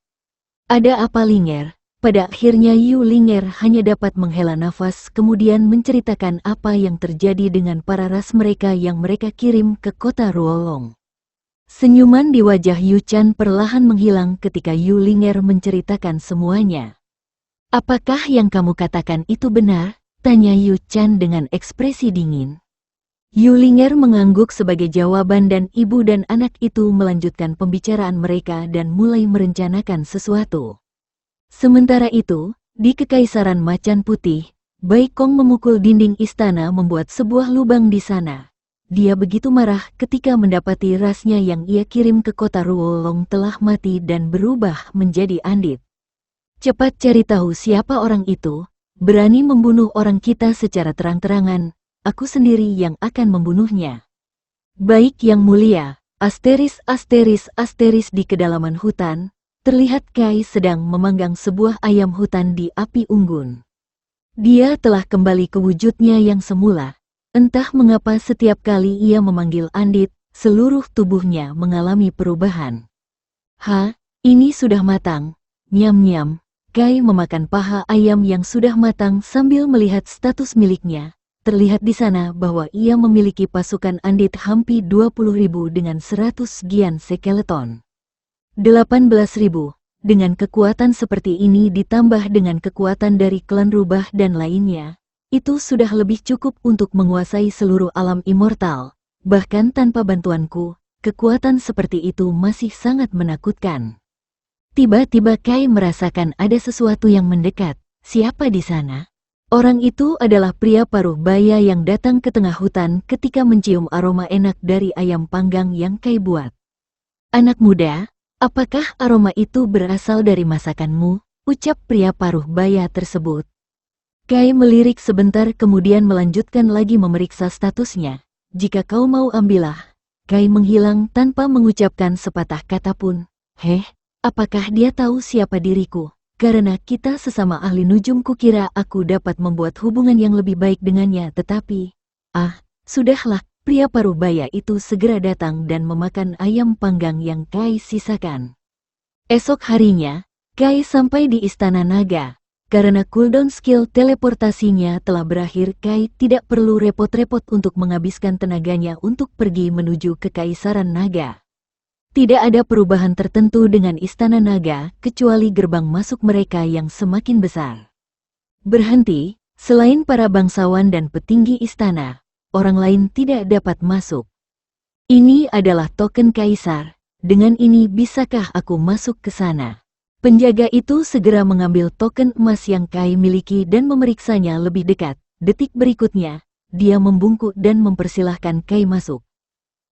Ada apa, Linger? Pada akhirnya Yu Linger hanya dapat menghela nafas kemudian menceritakan apa yang terjadi dengan para ras mereka yang mereka kirim ke kota Ruolong. Senyuman di wajah Yu Chan perlahan menghilang ketika Yu Linger menceritakan semuanya. Apakah yang kamu katakan itu benar? Tanya Yu Chan dengan ekspresi dingin. Yu Linger mengangguk sebagai jawaban dan ibu dan anak itu melanjutkan pembicaraan mereka dan mulai merencanakan sesuatu. Sementara itu, di Kekaisaran Macan Putih, Bai Kong memukul dinding istana membuat sebuah lubang di sana. Dia begitu marah ketika mendapati rasnya yang ia kirim ke kota Ruolong telah mati dan berubah menjadi andit. Cepat cari tahu siapa orang itu, berani membunuh orang kita secara terang-terangan, aku sendiri yang akan membunuhnya. Baik yang mulia, Asteris di kedalaman hutan, terlihat Kai sedang memanggang sebuah ayam hutan di api unggun. Dia telah kembali ke wujudnya yang semula. Entah mengapa setiap kali ia memanggil Andit, seluruh tubuhnya mengalami perubahan. Ini sudah matang. Nyam-nyam. Kai memakan paha ayam yang sudah matang sambil melihat status miliknya. Terlihat di sana bahwa ia memiliki pasukan Andit hampir 20.000 dengan 100 gian skeleton. 18.000. Dengan kekuatan seperti ini ditambah dengan kekuatan dari klan rubah dan lainnya, itu sudah lebih cukup untuk menguasai seluruh alam immortal. Bahkan tanpa bantuanku, kekuatan seperti itu masih sangat menakutkan. Tiba-tiba Kai merasakan ada sesuatu yang mendekat. Siapa di sana? Orang itu adalah pria paruh baya yang datang ke tengah hutan ketika mencium aroma enak dari ayam panggang yang Kai buat. Anak muda, apakah aroma itu berasal dari masakanmu? Ucap pria paruh baya tersebut. Kai melirik sebentar kemudian melanjutkan lagi memeriksa statusnya. Jika kau mau ambillah. Kai menghilang tanpa mengucapkan sepatah kata pun. Apakah dia tahu siapa diriku? Karena kita sesama ahli nujum kukira aku dapat membuat hubungan yang lebih baik dengannya tetapi... Sudahlah, pria paruh baya itu segera datang dan memakan ayam panggang yang Kai sisakan. Esok harinya, Kai sampai di Istana Naga. Karena cooldown skill teleportasinya telah berakhir, Kai tidak perlu repot-repot untuk menghabiskan tenaganya untuk pergi menuju ke Kekaisaran Naga. Tidak ada perubahan tertentu dengan Istana Naga, kecuali gerbang masuk mereka yang semakin besar. Berhenti, selain para bangsawan dan petinggi istana, orang lain tidak dapat masuk. Ini adalah token kaisar, dengan ini bisakah aku masuk ke sana? Penjaga itu segera mengambil token emas yang Kai miliki dan memeriksanya lebih dekat. Detik berikutnya, dia membungkuk dan mempersilahkan Kai masuk.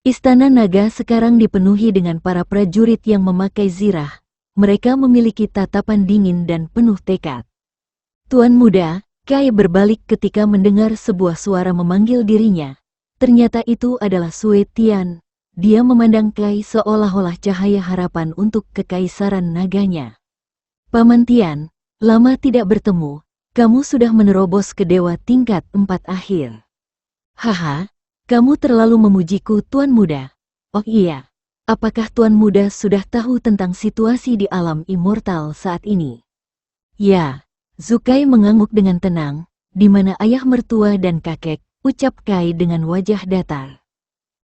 Istana Naga sekarang dipenuhi dengan para prajurit yang memakai zirah. Mereka memiliki tatapan dingin dan penuh tekad. Tuan muda, Kai berbalik ketika mendengar sebuah suara memanggil dirinya. Ternyata itu adalah Sue Tian. Dia memandang Kai seolah-olah cahaya harapan untuk kekaisaran naganya. Paman Tian, lama tidak bertemu, kamu sudah menerobos ke dewa tingkat 4 akhir. Kamu terlalu memujiku Tuan Muda. Oh iya, apakah Tuan Muda sudah tahu tentang situasi di alam immortal saat ini? Ya, Zukai mengangguk dengan tenang, di mana ayah mertua dan kakek, ucap Kai dengan wajah datar.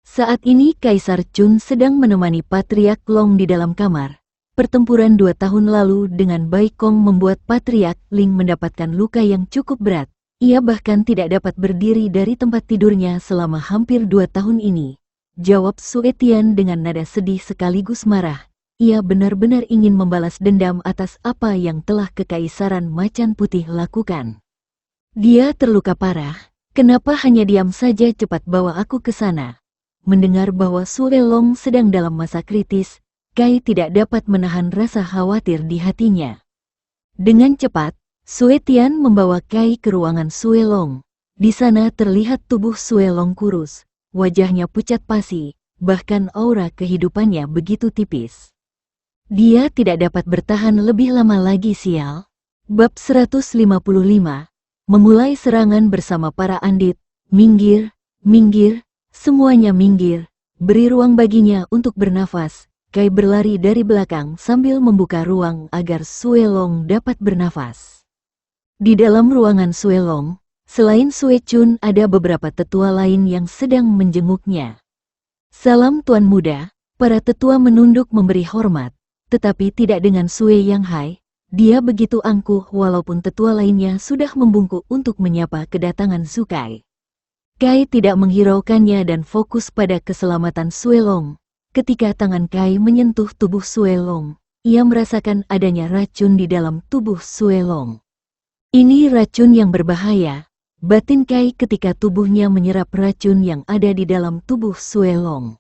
Saat ini Kaisar Chun sedang menemani Patriark Long di dalam kamar. Pertempuran 2 tahun lalu dengan Bai Kong membuat Patriark Ling mendapatkan luka yang cukup berat. Ia bahkan tidak dapat berdiri dari tempat tidurnya selama hampir 2 tahun ini. Jawab Sue Tian dengan nada sedih sekaligus marah. Ia benar-benar ingin membalas dendam atas apa yang telah Kekaisaran Macan Putih lakukan. Dia terluka parah. Kenapa hanya diam saja cepat bawa aku ke sana? Mendengar bahwa Sue Long sedang dalam masa kritis, Kai tidak dapat menahan rasa khawatir di hatinya. Dengan cepat, Sue Tian membawa Kai ke ruangan Sue Long. Di sana terlihat tubuh Sue Long kurus, wajahnya pucat pasi, bahkan aura kehidupannya begitu tipis. Dia tidak dapat bertahan lebih lama lagi sial. Bab 155, memulai serangan bersama para Andit. Minggir, minggir. Semuanya minggir, beri ruang baginya untuk bernafas. Kai berlari dari belakang sambil membuka ruang agar Sue Long dapat bernafas. Di dalam ruangan Sue Long, selain Sue Chun ada beberapa tetua lain yang sedang menjenguknya. Salam Tuan Muda, para tetua menunduk memberi hormat, tetapi tidak dengan Sue Yang Hai. Dia begitu angkuh walaupun tetua lainnya sudah membungkuk untuk menyapa kedatangan Zukai. Kai tidak menghiraukannya dan fokus pada keselamatan Sue Long. Ketika tangan Kai menyentuh tubuh Sue Long, ia merasakan adanya racun di dalam tubuh Sue Long. Ini racun yang berbahaya, batin Kai ketika tubuhnya menyerap racun yang ada di dalam tubuh Sue Long.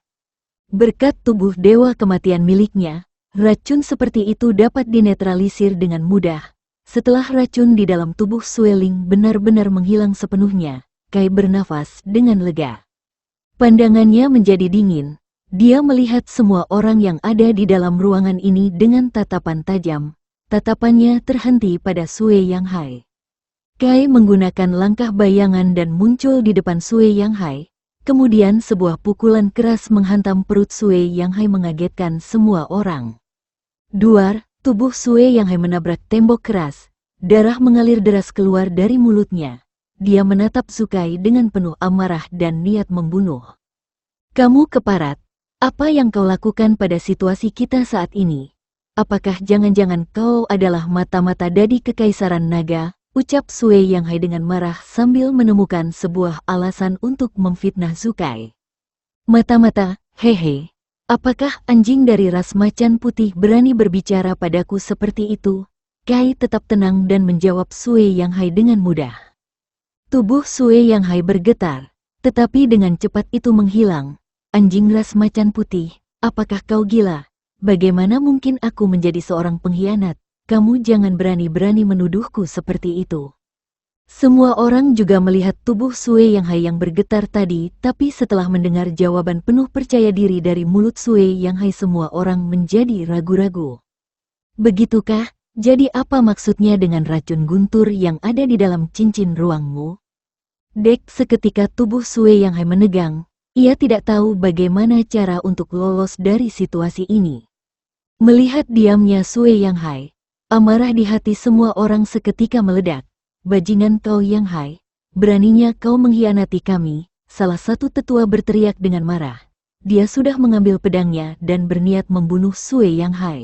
Berkat tubuh dewa kematian miliknya, racun seperti itu dapat dinetralisir dengan mudah. Setelah racun di dalam tubuh Sue Ling benar-benar menghilang sepenuhnya, Kai bernafas dengan lega. Pandangannya menjadi dingin. Dia melihat semua orang yang ada di dalam ruangan ini dengan tatapan tajam. Tatapannya terhenti pada Sue Yang Hai. Kai menggunakan langkah bayangan dan muncul di depan Sue Yang Hai. Kemudian sebuah pukulan keras menghantam perut Sue Yang Hai mengagetkan semua orang. Duar, tubuh Sue Yang Hai menabrak tembok keras. Darah mengalir deras keluar dari mulutnya. Dia menatap Sukai dengan penuh amarah dan niat membunuh. Kamu keparat. Apa yang kau lakukan pada situasi kita saat ini? Apakah jangan-jangan kau adalah mata-mata dadi Kekaisaran Naga? Ucap Sue Yang Hai dengan marah sambil menemukan sebuah alasan untuk memfitnah Sukai. Mata-mata, hehe. Apakah anjing dari ras macan putih berani berbicara padaku seperti itu? Kai tetap tenang dan menjawab Sue Yang Hai dengan mudah. Tubuh Sue Yang Hai bergetar, tetapi dengan cepat itu menghilang. Anjing ras macan putih, apakah kau gila? Bagaimana mungkin aku menjadi seorang pengkhianat? Kamu jangan berani-berani menuduhku seperti itu. Semua orang juga melihat tubuh Sue Yang Hai yang bergetar tadi, tapi setelah mendengar jawaban penuh percaya diri dari mulut Sue Yang Hai semua orang menjadi ragu-ragu. Begitukah? Jadi apa maksudnya dengan racun guntur yang ada di dalam cincin ruangmu? Dek, seketika tubuh Sue Yang Hai menegang. Ia tidak tahu bagaimana cara untuk lolos dari situasi ini. Melihat diamnya Sue Yang Hai, amarah di hati semua orang seketika meledak. Bajingan kau Yang Hai, beraninya kau mengkhianati kami, salah satu tetua berteriak dengan marah. Dia sudah mengambil pedangnya dan berniat membunuh Sue Yang Hai.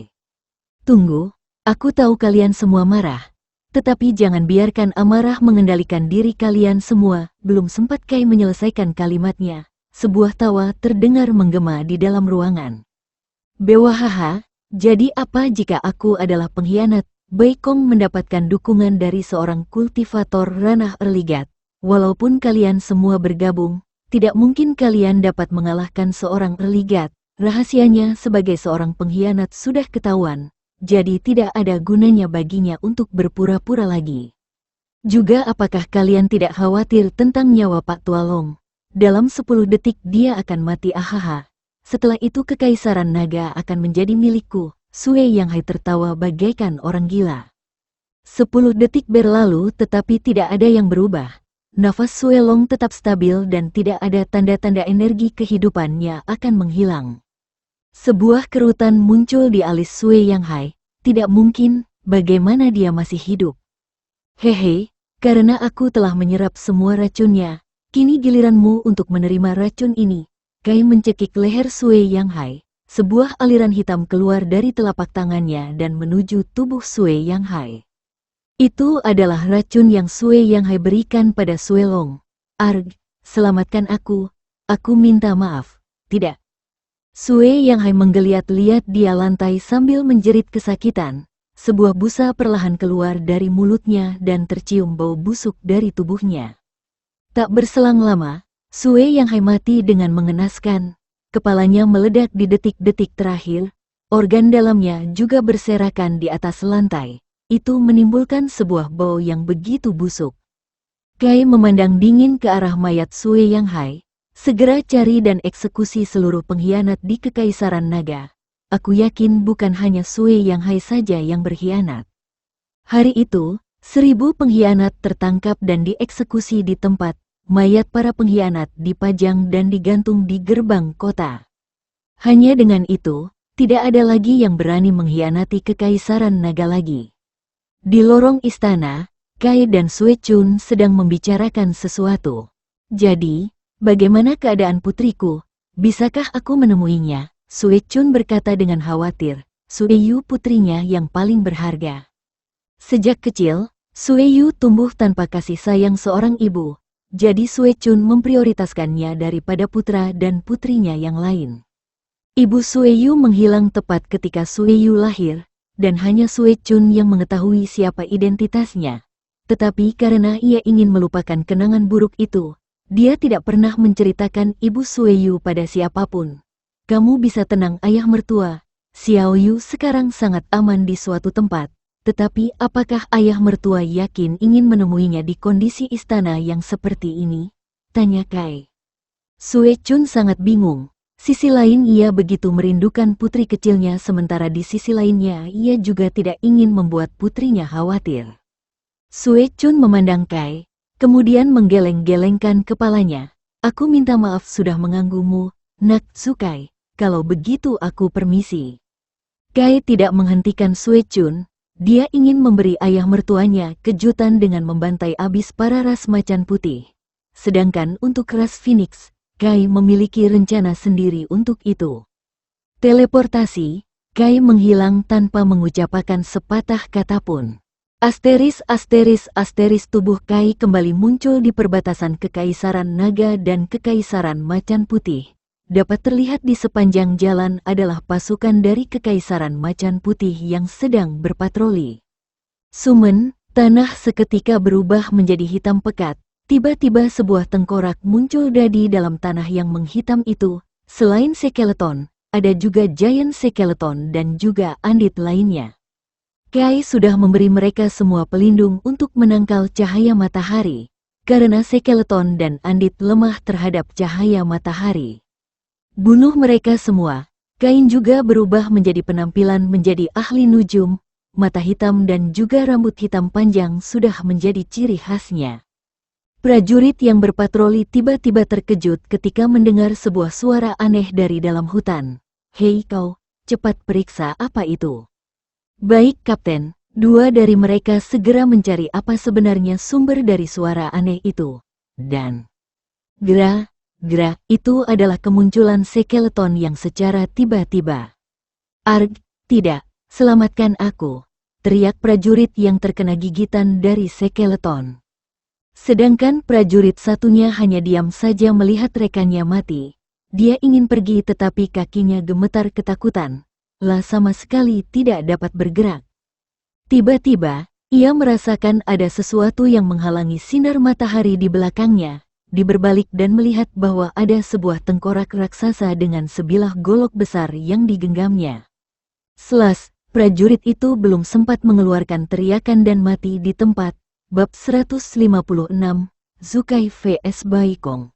Tunggu, aku tahu kalian semua marah. Tetapi jangan biarkan amarah mengendalikan diri kalian semua. Belum sempat Kai menyelesaikan kalimatnya, sebuah tawa terdengar menggema di dalam ruangan. Bewahaha, jadi apa jika aku adalah pengkhianat? Baikong mendapatkan dukungan dari seorang kultivator ranah Erligat. Walaupun kalian semua bergabung, tidak mungkin kalian dapat mengalahkan seorang Erligat. Rahasianya sebagai seorang pengkhianat sudah ketahuan, jadi tidak ada gunanya baginya untuk berpura-pura lagi. Juga apakah kalian tidak khawatir tentang nyawa Pak Tualong? Dalam 10 detik dia akan mati ahaha. Setelah itu Kekaisaran Naga akan menjadi milikku. Sue Yang Hai tertawa bagaikan orang gila. 10 detik berlalu tetapi tidak ada yang berubah. Nafas Sue Long tetap stabil dan tidak ada tanda-tanda energi kehidupannya akan menghilang. Sebuah kerutan muncul di alis Sue Yang Hai. Tidak mungkin, bagaimana dia masih hidup? Hehe, karena aku telah menyerap semua racunnya, kini giliranmu untuk menerima racun ini. Kai mencekik leher Sue Yang Hai. Sebuah aliran hitam keluar dari telapak tangannya dan menuju tubuh Sue Yang Hai. Itu adalah racun yang Sue Yang Hai berikan pada Sue Long. Arg, selamatkan aku minta maaf. Tidak. Sue Yang Hai menggeliat-liat dia lantai sambil menjerit kesakitan. Sebuah busa perlahan keluar dari mulutnya dan tercium bau busuk dari tubuhnya. Tak berselang lama, Sue Yang Hai mati dengan mengenaskan. Kepalanya meledak di detik-detik terakhir. Organ dalamnya juga berserakan di atas lantai. Itu menimbulkan sebuah bau yang begitu busuk. Kai memandang dingin ke arah mayat Sue Yang Hai. Segera cari dan eksekusi seluruh pengkhianat di Kekaisaran Naga. Aku yakin bukan hanya Sue Yang Hai saja yang berkhianat. Hari itu, 1000 pengkhianat tertangkap dan dieksekusi di tempat. Mayat para pengkhianat dipajang dan digantung di gerbang kota. Hanya dengan itu, tidak ada lagi yang berani mengkhianati Kekaisaran Naga lagi. Di lorong istana, Kai dan Sue Chun sedang membicarakan sesuatu. Jadi, bagaimana keadaan putriku? Bisakah aku menemuinya? Sue Chun berkata dengan khawatir. Sue Yu putrinya yang paling berharga. Sejak kecil, Sue Yu tumbuh tanpa kasih sayang seorang ibu. Jadi Sue Chun memprioritaskannya daripada putra dan putrinya yang lain. Ibu Sue Yu menghilang tepat ketika Sue Yu lahir, dan hanya Sue Chun yang mengetahui siapa identitasnya. Tetapi karena ia ingin melupakan kenangan buruk itu, dia tidak pernah menceritakan ibu Sue Yu pada siapapun. Kamu bisa tenang ayah mertua, Xiao Yu sekarang sangat aman di suatu tempat. Tetapi apakah ayah mertua yakin ingin menemuinya di kondisi istana yang seperti ini? Tanya Kai. Sue Chun sangat bingung. Sisi lain ia begitu merindukan putri kecilnya sementara di sisi lainnya ia juga tidak ingin membuat putrinya khawatir. Sue Chun memandang Kai, kemudian menggeleng-gelengkan kepalanya. Aku minta maaf sudah mengganggumu, Nak Sukai, kalau begitu aku permisi. Kai tidak menghentikan Sue Chun, dia ingin memberi ayah mertuanya kejutan dengan membantai abis para ras macan putih. Sedangkan untuk ras Phoenix, Kai memiliki rencana sendiri untuk itu. Teleportasi, Kai menghilang tanpa mengucapkan sepatah kata pun. Asteris tubuh Kai kembali muncul di perbatasan Kekaisaran Naga dan Kekaisaran Macan Putih. Dapat terlihat di sepanjang jalan adalah pasukan dari Kekaisaran Macan Putih yang sedang berpatroli. Sumen, tanah seketika berubah menjadi hitam pekat. Tiba-tiba sebuah tengkorak muncul dari dalam tanah yang menghitam itu. Selain skeleton, ada juga giant skeleton dan juga andit lainnya. Kai sudah memberi mereka semua pelindung untuk menangkal cahaya matahari, karena skeleton dan andit lemah terhadap cahaya matahari. Bunuh mereka semua. Kain juga berubah menjadi penampilan menjadi ahli nujum, mata hitam dan juga rambut hitam panjang sudah menjadi ciri khasnya. Prajurit yang berpatroli tiba-tiba terkejut ketika mendengar sebuah suara aneh dari dalam hutan. Hei kau, cepat periksa apa itu. Baik Kapten, dua dari mereka segera mencari apa sebenarnya sumber dari suara aneh itu. Dan Gra, itu adalah kemunculan skeleton yang secara tiba-tiba. Arg, tidak, selamatkan aku, teriak prajurit yang terkena gigitan dari skeleton. Sedangkan prajurit satunya hanya diam saja melihat rekannya mati. Dia ingin pergi tetapi kakinya gemetar ketakutan. Lah sama sekali tidak dapat bergerak. Tiba-tiba, ia merasakan ada sesuatu yang menghalangi sinar matahari di belakangnya. Diberbalik dan melihat bahwa ada sebuah tengkorak raksasa dengan sebilah golok besar yang digenggamnya. Selas, prajurit itu belum sempat mengeluarkan teriakan dan mati di tempat. Bab 156, Zukai vs Baikong.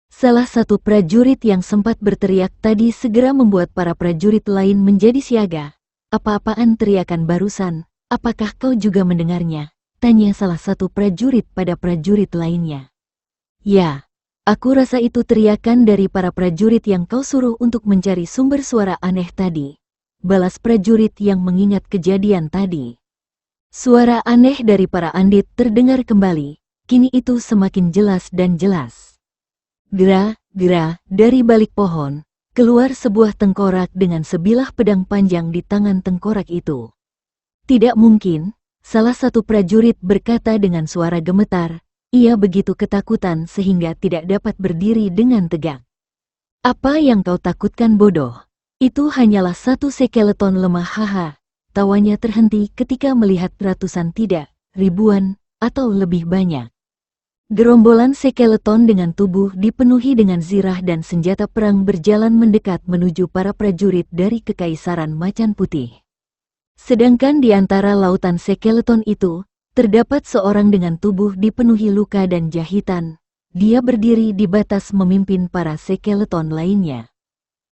Salah satu prajurit yang sempat berteriak tadi segera membuat para prajurit lain menjadi siaga. Apa-apaan teriakan barusan, apakah kau juga mendengarnya? Tanya salah satu prajurit pada prajurit lainnya. Ya, aku rasa itu teriakan dari para prajurit yang kau suruh untuk mencari sumber suara aneh tadi. Balas prajurit yang mengingat kejadian tadi. Suara aneh dari para andit terdengar kembali, kini itu semakin jelas dan jelas. Gra, dari balik pohon, keluar sebuah tengkorak dengan sebilah pedang panjang di tangan tengkorak itu. Tidak mungkin, salah satu prajurit berkata dengan suara gemetar, ia begitu ketakutan sehingga tidak dapat berdiri dengan tegak. Apa yang kau takutkan bodoh? Itu hanyalah satu skeleton lemah haha. Tawanya terhenti ketika melihat ratusan tidak, ribuan, atau lebih banyak. Gerombolan skeleton dengan tubuh dipenuhi dengan zirah dan senjata perang berjalan mendekat menuju para prajurit dari Kekaisaran Macan Putih. Sedangkan di antara lautan skeleton itu, terdapat seorang dengan tubuh dipenuhi luka dan jahitan. Dia berdiri di batas memimpin para skeleton lainnya.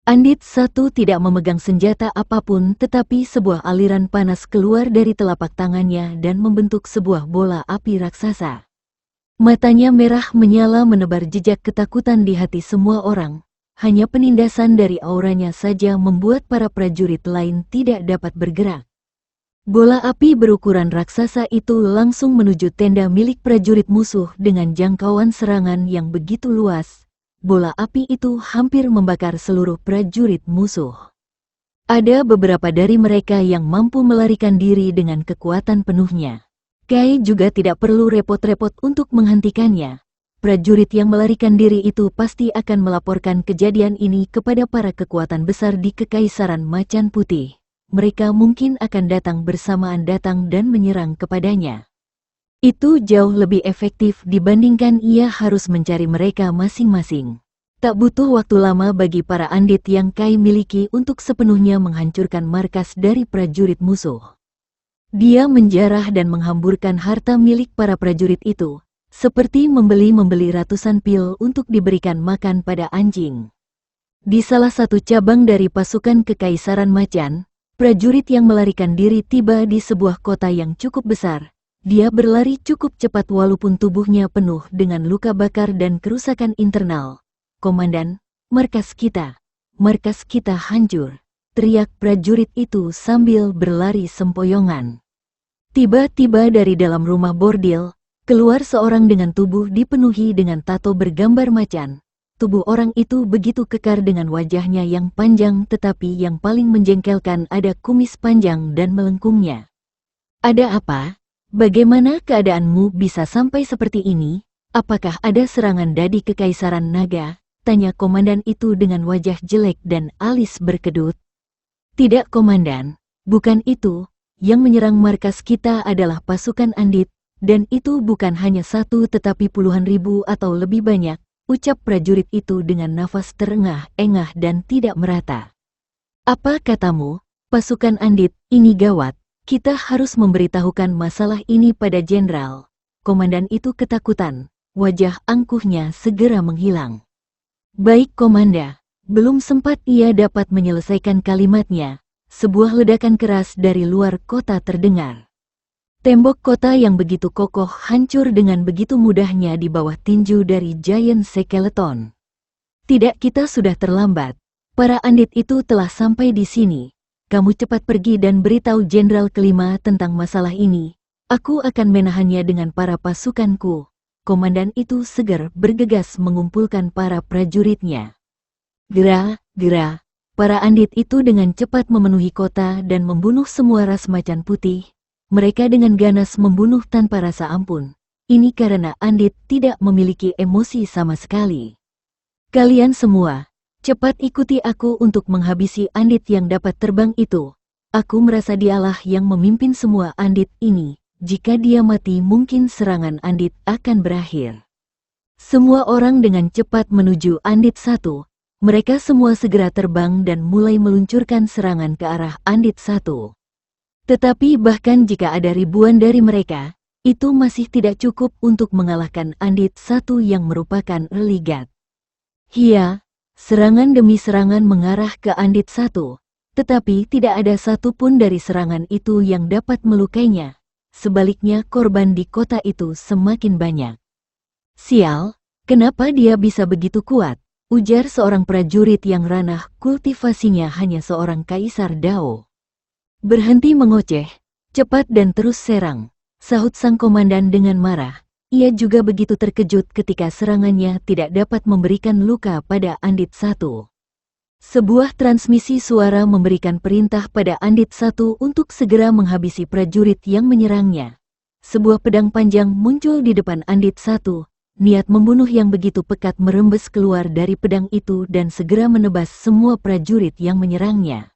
Andit satu tidak memegang senjata apapun tetapi sebuah aliran panas keluar dari telapak tangannya dan membentuk sebuah bola api raksasa. Matanya merah menyala menebar jejak ketakutan di hati semua orang. Hanya penindasan dari auranya saja membuat para prajurit lain tidak dapat bergerak. Bola api berukuran raksasa itu langsung menuju tenda milik prajurit musuh dengan jangkauan serangan yang begitu luas. Bola api itu hampir membakar seluruh prajurit musuh. Ada beberapa dari mereka yang mampu melarikan diri dengan kekuatan penuhnya. Kai juga tidak perlu repot-repot untuk menghentikannya. Prajurit yang melarikan diri itu pasti akan melaporkan kejadian ini kepada para kekuatan besar di Kekaisaran Macan Putih. Mereka mungkin akan datang bersamaan datang dan menyerang kepadanya. Itu jauh lebih efektif dibandingkan ia harus mencari mereka masing-masing. Tak butuh waktu lama bagi para andit yang Kai miliki untuk sepenuhnya menghancurkan markas dari prajurit musuh. Dia menjarah dan menghamburkan harta milik para prajurit itu, seperti membeli ratusan pil untuk diberikan makan pada anjing. Di salah satu cabang dari pasukan Kekaisaran Macan, prajurit yang melarikan diri tiba di sebuah kota yang cukup besar. Dia berlari cukup cepat walaupun tubuhnya penuh dengan luka bakar dan kerusakan internal. "Komandan, markas kita hancur," teriak prajurit itu sambil berlari sempoyongan. Tiba-tiba dari dalam rumah bordil, keluar seorang dengan tubuh dipenuhi dengan tato bergambar macan. Tubuh orang itu begitu kekar dengan wajahnya yang panjang, tetapi yang paling menjengkelkan ada kumis panjang dan melengkungnya. "Ada apa? Bagaimana keadaanmu bisa sampai seperti ini? Apakah ada serangan dari Kekaisaran Naga?" tanya komandan itu dengan wajah jelek dan alis berkedut. "Tidak komandan, bukan itu. Yang menyerang markas kita adalah pasukan Andit, dan itu bukan hanya satu tetapi puluhan ribu atau lebih banyak," ucap prajurit itu dengan nafas terengah-engah dan tidak merata. "Apa katamu, pasukan Andit? Ini gawat. Kita harus memberitahukan masalah ini pada jenderal." Komandan itu ketakutan. Wajah angkuhnya segera menghilang. "Baik komanda." Belum sempat ia dapat menyelesaikan kalimatnya, sebuah ledakan keras dari luar kota terdengar. Tembok kota yang begitu kokoh hancur dengan begitu mudahnya di bawah tinju dari Giant Skeleton. "Tidak, kita sudah terlambat. Para Andit itu telah sampai di sini. Kamu cepat pergi dan beritahu Jenderal kelima tentang masalah ini. Aku akan menahannya dengan para pasukanku." Komandan itu segera bergegas mengumpulkan para prajuritnya. Gera, para Andit itu dengan cepat memenuhi kota dan membunuh semua ras macan putih. Mereka dengan ganas membunuh tanpa rasa ampun. Ini karena Andit tidak memiliki emosi sama sekali. "Kalian semua, cepat ikuti aku untuk menghabisi Andit yang dapat terbang itu. Aku merasa dialah yang memimpin semua Andit ini. Jika dia mati mungkin serangan Andit akan berakhir." Semua orang dengan cepat menuju Andit 1. Mereka semua segera terbang dan mulai meluncurkan serangan ke arah Andit 1. Tetapi bahkan jika ada ribuan dari mereka, itu masih tidak cukup untuk mengalahkan Andit 1 yang merupakan religat. Serangan demi serangan mengarah ke Andit 1, tetapi tidak ada satupun dari serangan itu yang dapat melukainya. Sebaliknya korban di kota itu semakin banyak. "Sial, kenapa dia bisa begitu kuat?" ujar seorang prajurit yang ranah kultivasinya hanya seorang kaisar Dao. "Berhenti mengoceh, cepat dan terus serang," sahut sang komandan dengan marah. Ia juga begitu terkejut ketika serangannya tidak dapat memberikan luka pada Andit 1. Sebuah transmisi suara memberikan perintah pada Andit 1 untuk segera menghabisi prajurit yang menyerangnya. Sebuah pedang panjang muncul di depan Andit 1. Niat membunuh yang begitu pekat merembes keluar dari pedang itu dan segera menebas semua prajurit yang menyerangnya.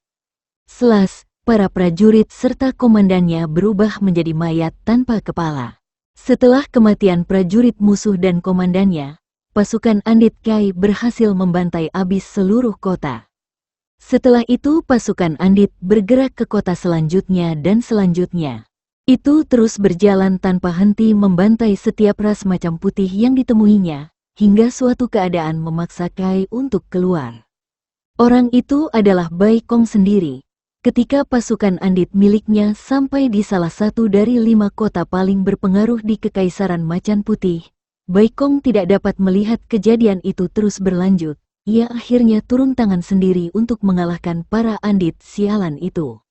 Selas, para prajurit serta komandannya berubah menjadi mayat tanpa kepala. Setelah kematian prajurit musuh dan komandannya, pasukan Andit Kai berhasil membantai habis seluruh kota. Setelah itu pasukan Andit bergerak ke kota selanjutnya dan selanjutnya. Itu terus berjalan tanpa henti membantai setiap ras macan putih yang ditemuinya, hingga suatu keadaan memaksa Kai untuk keluar. Orang itu adalah Bai Kong sendiri. Ketika pasukan Andit miliknya sampai di salah satu dari 5 kota paling berpengaruh di Kekaisaran Macan Putih, Bai Kong tidak dapat melihat kejadian itu terus berlanjut. Ia akhirnya turun tangan sendiri untuk mengalahkan para Andit sialan itu.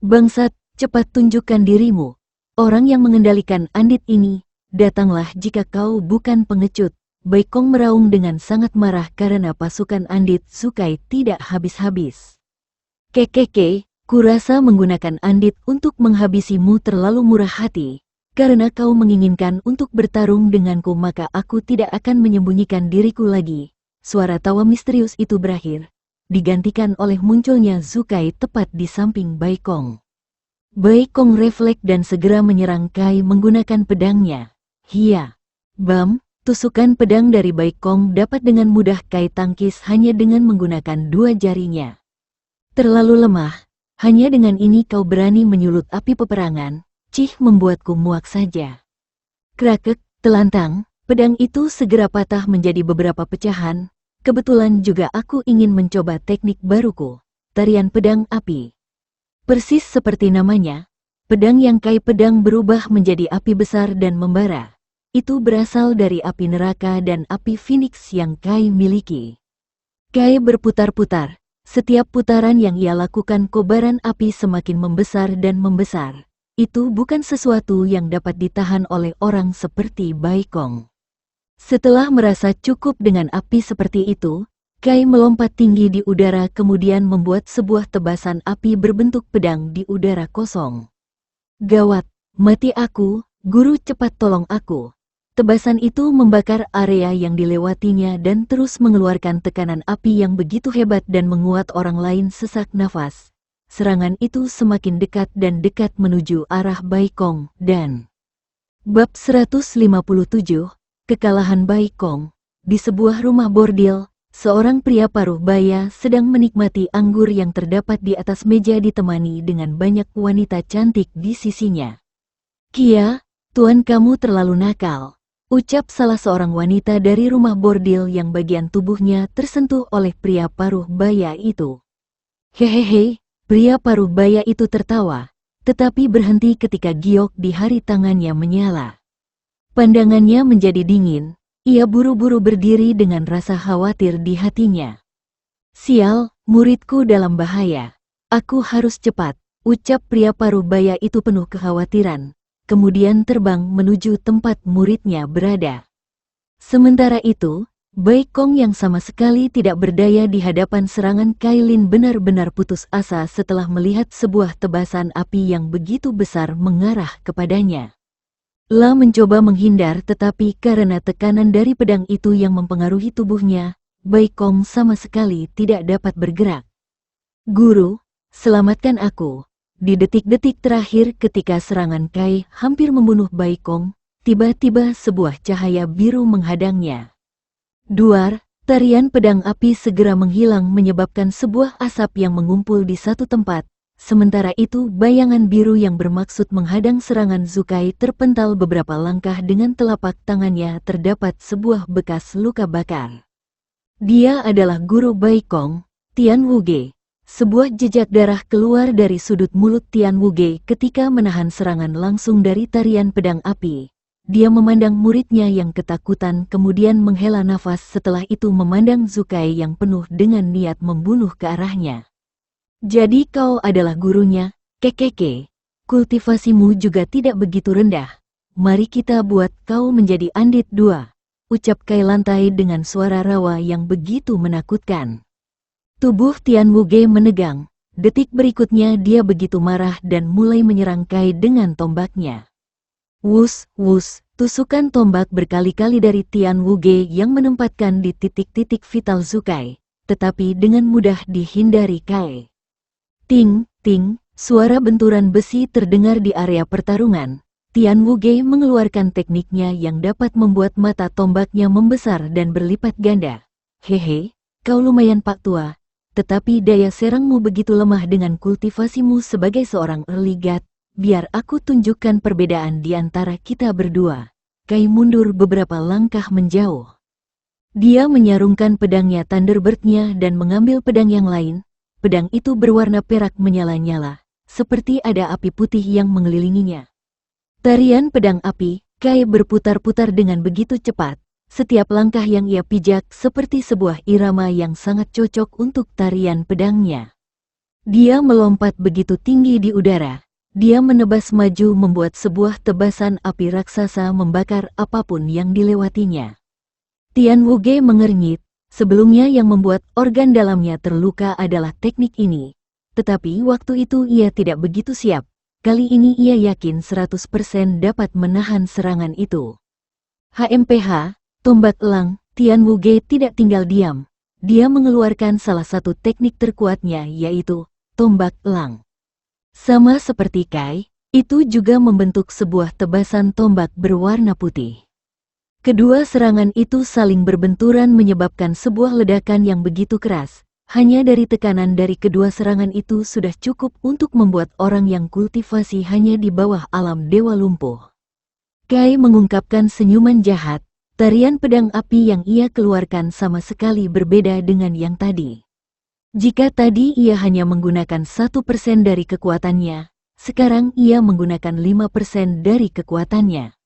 "Bangsat, cepat tunjukkan dirimu. Orang yang mengendalikan Andit ini, datanglah jika kau bukan pengecut." Bai Kong meraung dengan sangat marah karena pasukan Andit Sukai tidak habis-habis. "Kekeke, kurasa menggunakan Andit untuk menghabisimu terlalu murah hati. Karena kau menginginkan untuk bertarung denganku maka aku tidak akan menyembunyikan diriku lagi." Suara tawa misterius itu berakhir, digantikan oleh munculnya Zukai tepat di samping Bai Kong. Bai Kong refleks dan segera menyerang Kai menggunakan pedangnya. Bam! Tusukan pedang dari Bai Kong dapat dengan mudah Kai tangkis hanya dengan menggunakan 2 jarinya. "Terlalu lemah, hanya dengan ini kau berani menyulut api peperangan, membuatku muak saja." Krakek, telantang, pedang itu segera patah menjadi beberapa pecahan, kebetulan juga aku ingin mencoba teknik baruku, tarian pedang api. Persis seperti namanya, pedang yang Kai pedang berubah menjadi api besar dan membara. Itu berasal dari api neraka dan api Phoenix yang Kai miliki. Kai berputar-putar, setiap putaran yang ia lakukan kobaran api semakin membesar dan membesar. Itu bukan sesuatu yang dapat ditahan oleh orang seperti Bai Kong. Setelah merasa cukup dengan api seperti itu, Kai melompat tinggi di udara kemudian membuat sebuah tebasan api berbentuk pedang di udara kosong. Gawat, mati aku, guru, cepat tolong aku. Tebasan itu membakar area yang dilewatinya dan terus mengeluarkan tekanan api yang begitu hebat dan menguat orang lain sesak nafas. Serangan itu semakin dekat dan dekat menuju arah Bai Kong dan... Bab 157, Kekalahan Bai Kong. Di sebuah rumah bordil, seorang pria paruh baya sedang menikmati anggur yang terdapat di atas meja ditemani dengan banyak wanita cantik di sisinya. "Kia, tuan kamu terlalu nakal," ucap salah seorang wanita dari rumah bordil yang bagian tubuhnya tersentuh oleh pria paruh baya itu. Hehehe, pria paruh baya itu tertawa, tetapi berhenti ketika giok di hari tangannya menyala. Pandangannya menjadi dingin, ia buru-buru berdiri dengan rasa khawatir di hatinya. "Sial, muridku dalam bahaya. Aku harus cepat," ucap pria paruh baya itu penuh kekhawatiran. Kemudian terbang menuju tempat muridnya berada. Sementara itu, Bai Kong yang sama sekali tidak berdaya di hadapan serangan Kai Lin benar-benar putus asa setelah melihat sebuah tebasan api yang begitu besar mengarah kepadanya. La mencoba menghindar tetapi karena tekanan dari pedang itu yang mempengaruhi tubuhnya, Bai Kong sama sekali tidak dapat bergerak. "Guru, selamatkan aku." Di detik-detik terakhir ketika serangan Kai hampir membunuh Bai Kong, tiba-tiba sebuah cahaya biru menghadangnya. Duar, tarian pedang api segera menghilang menyebabkan sebuah asap yang mengumpul di satu tempat. Sementara itu bayangan biru yang bermaksud menghadang serangan Zukai terpental beberapa langkah dengan telapak tangannya terdapat sebuah bekas luka bakar. Dia adalah guru Bai Kong, Tian Wuge. Sebuah jejak darah keluar dari sudut mulut Tian Wuge ketika menahan serangan langsung dari tarian pedang api. Dia memandang muridnya yang ketakutan kemudian menghela nafas setelah itu memandang Zukai yang penuh dengan niat membunuh ke arahnya. "Jadi kau adalah gurunya, kekeke. Kultivasimu juga tidak begitu rendah. Mari kita buat kau menjadi Andit 2, ucap Kai Lantai dengan suara rawa yang begitu menakutkan. Tubuh Tian Wuge menegang. Detik berikutnya dia begitu marah dan mulai menyerang Kai dengan tombaknya. Wus, wus, tusukan tombak berkali-kali dari Tian Wuge yang menempatkan di titik-titik vital Zukai, tetapi dengan mudah dihindari Kai. Ting, ting, suara benturan besi terdengar di area pertarungan. Tian Wuge mengeluarkan tekniknya yang dapat membuat mata tombaknya membesar dan berlipat ganda. "Hehe, kau lumayan Pak Tua. Tetapi daya serangmu begitu lemah dengan kultivasimu sebagai seorang early god. Biar aku tunjukkan perbedaan di antara kita berdua." Kai mundur beberapa langkah menjauh. Dia menyarungkan pedangnya Thunderbird-nya dan mengambil pedang yang lain. Pedang itu berwarna perak menyala-nyala, seperti ada api putih yang mengelilinginya. Tarian pedang api, Kai berputar-putar dengan begitu cepat. Setiap langkah yang ia pijak seperti sebuah irama yang sangat cocok untuk tarian pedangnya. Dia melompat begitu tinggi di udara. Dia menebas maju membuat sebuah tebasan api raksasa membakar apapun yang dilewatinya. Tian Wuge mengernyit. Sebelumnya yang membuat organ dalamnya terluka adalah teknik ini. Tetapi waktu itu ia tidak begitu siap. Kali ini ia yakin 100% dapat menahan serangan itu. HMPH, tombak elang, Tian Wuge tidak tinggal diam. Dia mengeluarkan salah satu teknik terkuatnya yaitu tombak elang. Sama seperti Kai, itu juga membentuk sebuah tebasan tombak berwarna putih. Kedua serangan itu saling berbenturan menyebabkan sebuah ledakan yang begitu keras. Hanya dari tekanan dari kedua serangan itu sudah cukup untuk membuat orang yang kultivasi hanya di bawah alam dewa lumpuh. Kai mengungkapkan senyuman jahat. Tarian pedang api yang ia keluarkan sama sekali berbeda dengan yang tadi. Jika tadi ia hanya menggunakan 1% dari kekuatannya, sekarang ia menggunakan 5% dari kekuatannya.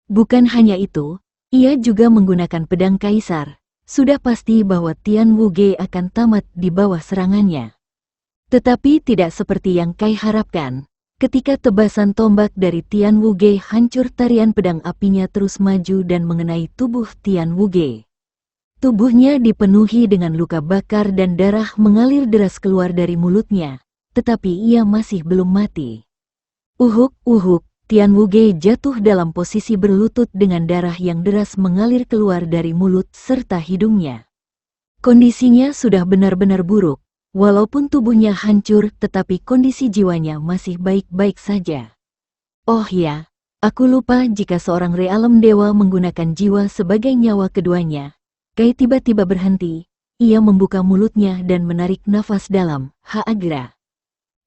Bukan hanya itu, ia juga menggunakan pedang kaisar. Sudah pasti bahwa Tian Wuge akan tamat di bawah serangannya. Tetapi tidak seperti yang Kai harapkan. Ketika tebasan tombak dari Tian Wuge hancur, tarian pedang apinya terus maju dan mengenai tubuh Tian Wuge. Tubuhnya dipenuhi dengan luka bakar dan darah mengalir deras keluar dari mulutnya, tetapi ia masih belum mati. Uhuk, Tian Wuge jatuh dalam posisi berlutut dengan darah yang deras mengalir keluar dari mulut serta hidungnya. Kondisinya sudah benar-benar buruk. Walaupun tubuhnya hancur, tetapi kondisi jiwanya masih baik-baik saja. Oh ya, aku lupa jika seorang realem dewa menggunakan jiwa sebagai nyawa keduanya. Kai tiba-tiba berhenti, ia membuka mulutnya dan menarik nafas dalam. Haagra.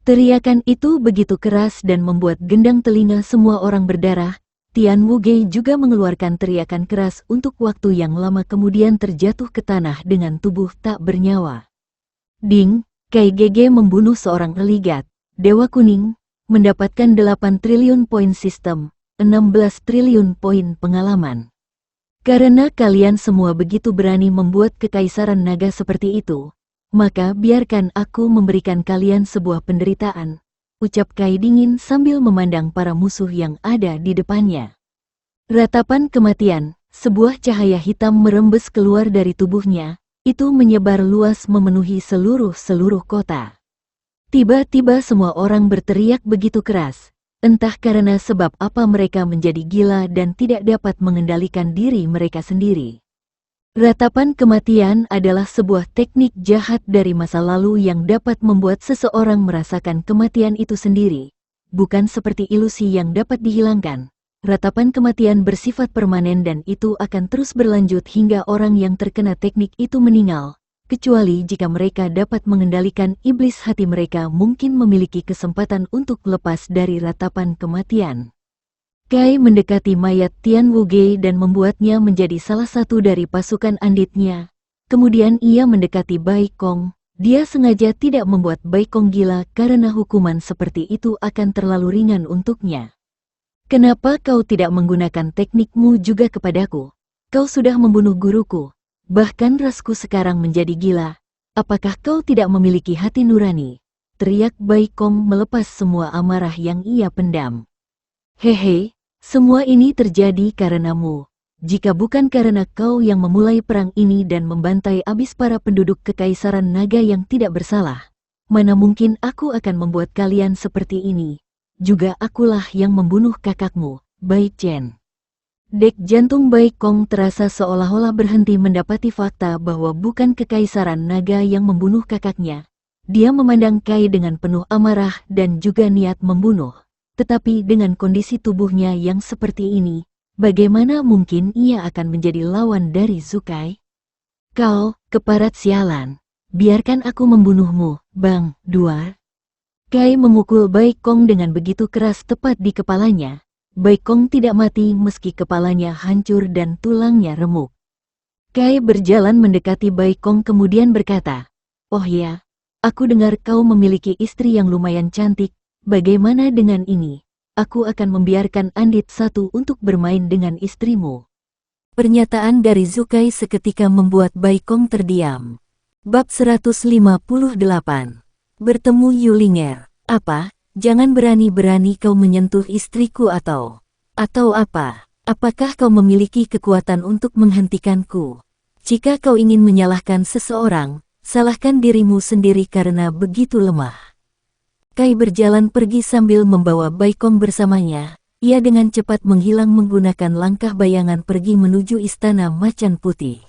Teriakan itu begitu keras dan membuat gendang telinga semua orang berdarah. Tian Wuge juga mengeluarkan teriakan keras untuk waktu yang lama kemudian terjatuh ke tanah dengan tubuh tak bernyawa. Ding, Kai GG membunuh seorang religat, Dewa Kuning, mendapatkan 8 triliun poin sistem, 16 triliun poin pengalaman. Karena kalian semua begitu berani membuat kekaisaran naga seperti itu, maka biarkan aku memberikan kalian sebuah penderitaan, ucap Kai dingin sambil memandang para musuh yang ada di depannya. Ratapan kematian, sebuah cahaya hitam merembes keluar dari tubuhnya. Itu menyebar luas memenuhi seluruh kota. Tiba-tiba semua orang berteriak begitu keras, entah karena sebab apa mereka menjadi gila dan tidak dapat mengendalikan diri mereka sendiri. Ratapan kematian adalah sebuah teknik jahat dari masa lalu yang dapat membuat seseorang merasakan kematian itu sendiri, bukan seperti ilusi yang dapat dihilangkan. Ratapan kematian bersifat permanen dan itu akan terus berlanjut hingga orang yang terkena teknik itu meninggal, kecuali jika mereka dapat mengendalikan iblis hati mereka mungkin memiliki kesempatan untuk lepas dari ratapan kematian. Kai mendekati mayat Tian Wuge dan membuatnya menjadi salah satu dari pasukan anditnya. Kemudian ia mendekati Bai Kong. Dia sengaja tidak membuat Bai Kong gila karena hukuman seperti itu akan terlalu ringan untuknya. Kenapa kau tidak menggunakan teknikmu juga kepadaku? Kau sudah membunuh guruku. Bahkan rasku sekarang menjadi gila. Apakah kau tidak memiliki hati nurani? Teriak Bai Kong melepas semua amarah yang ia pendam. Hehe, semua ini terjadi karenamu. Jika bukan karena kau yang memulai perang ini dan membantai habis para penduduk kekaisaran naga yang tidak bersalah, mana mungkin aku akan membuat kalian seperti ini. Juga akulah yang membunuh kakakmu, Bai Chen. Dek jantung Bai Kong terasa seolah-olah berhenti mendapati fakta bahwa bukan kekaisaran naga yang membunuh kakaknya. Dia memandang Kai dengan penuh amarah dan juga niat membunuh. Tetapi dengan kondisi tubuhnya yang seperti ini, bagaimana mungkin ia akan menjadi lawan dari Zukai? Kau, keparat sialan. Biarkan aku membunuhmu, Bang Duar. Kai memukul Bai Kong dengan begitu keras tepat di kepalanya. Bai Kong tidak mati meski kepalanya hancur dan tulangnya remuk. Kai berjalan mendekati Bai Kong kemudian berkata, "Oh ya, aku dengar kau memiliki istri yang lumayan cantik. Bagaimana dengan ini? Aku akan membiarkan Andit satu untuk bermain dengan istrimu." Pernyataan dari Zukai seketika membuat Bai Kong terdiam. Bab 158. Bertemu Yulinger. Apa? Jangan berani-berani kau menyentuh istriku atau apa? Apakah kau memiliki kekuatan untuk menghentikanku? Jika kau ingin menyalahkan seseorang, salahkan dirimu sendiri karena begitu lemah. Kai berjalan pergi sambil membawa Bai Kong bersamanya. Ia dengan cepat menghilang menggunakan langkah bayangan pergi menuju istana macan putih.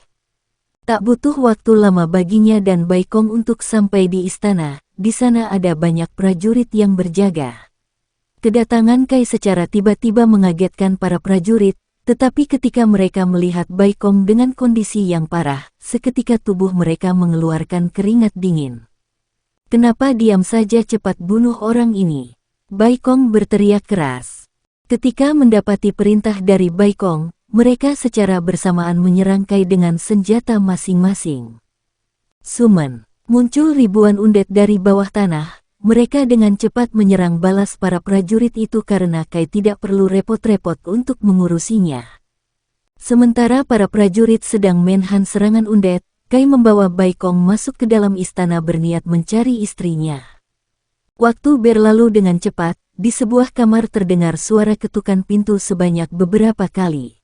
Tak butuh waktu lama baginya dan Bai Kong untuk sampai di istana. Di sana ada banyak prajurit yang berjaga. Kedatangan Kai secara tiba-tiba mengagetkan para prajurit, tetapi ketika mereka melihat Bai Kong dengan kondisi yang parah, seketika tubuh mereka mengeluarkan keringat dingin. Kenapa diam saja, cepat bunuh orang ini? Bai Kong berteriak keras. Ketika mendapati perintah dari Bai Kong, mereka secara bersamaan menyerang Kai dengan senjata masing-masing. Sumen, muncul ribuan undet dari bawah tanah. Mereka dengan cepat menyerang balas para prajurit itu karena Kai tidak perlu repot-repot untuk mengurusinya. Sementara para prajurit sedang menahan serangan undet, Kai membawa Baikong masuk ke dalam istana berniat mencari istrinya. Waktu berlalu dengan cepat, di sebuah kamar terdengar suara ketukan pintu sebanyak beberapa kali.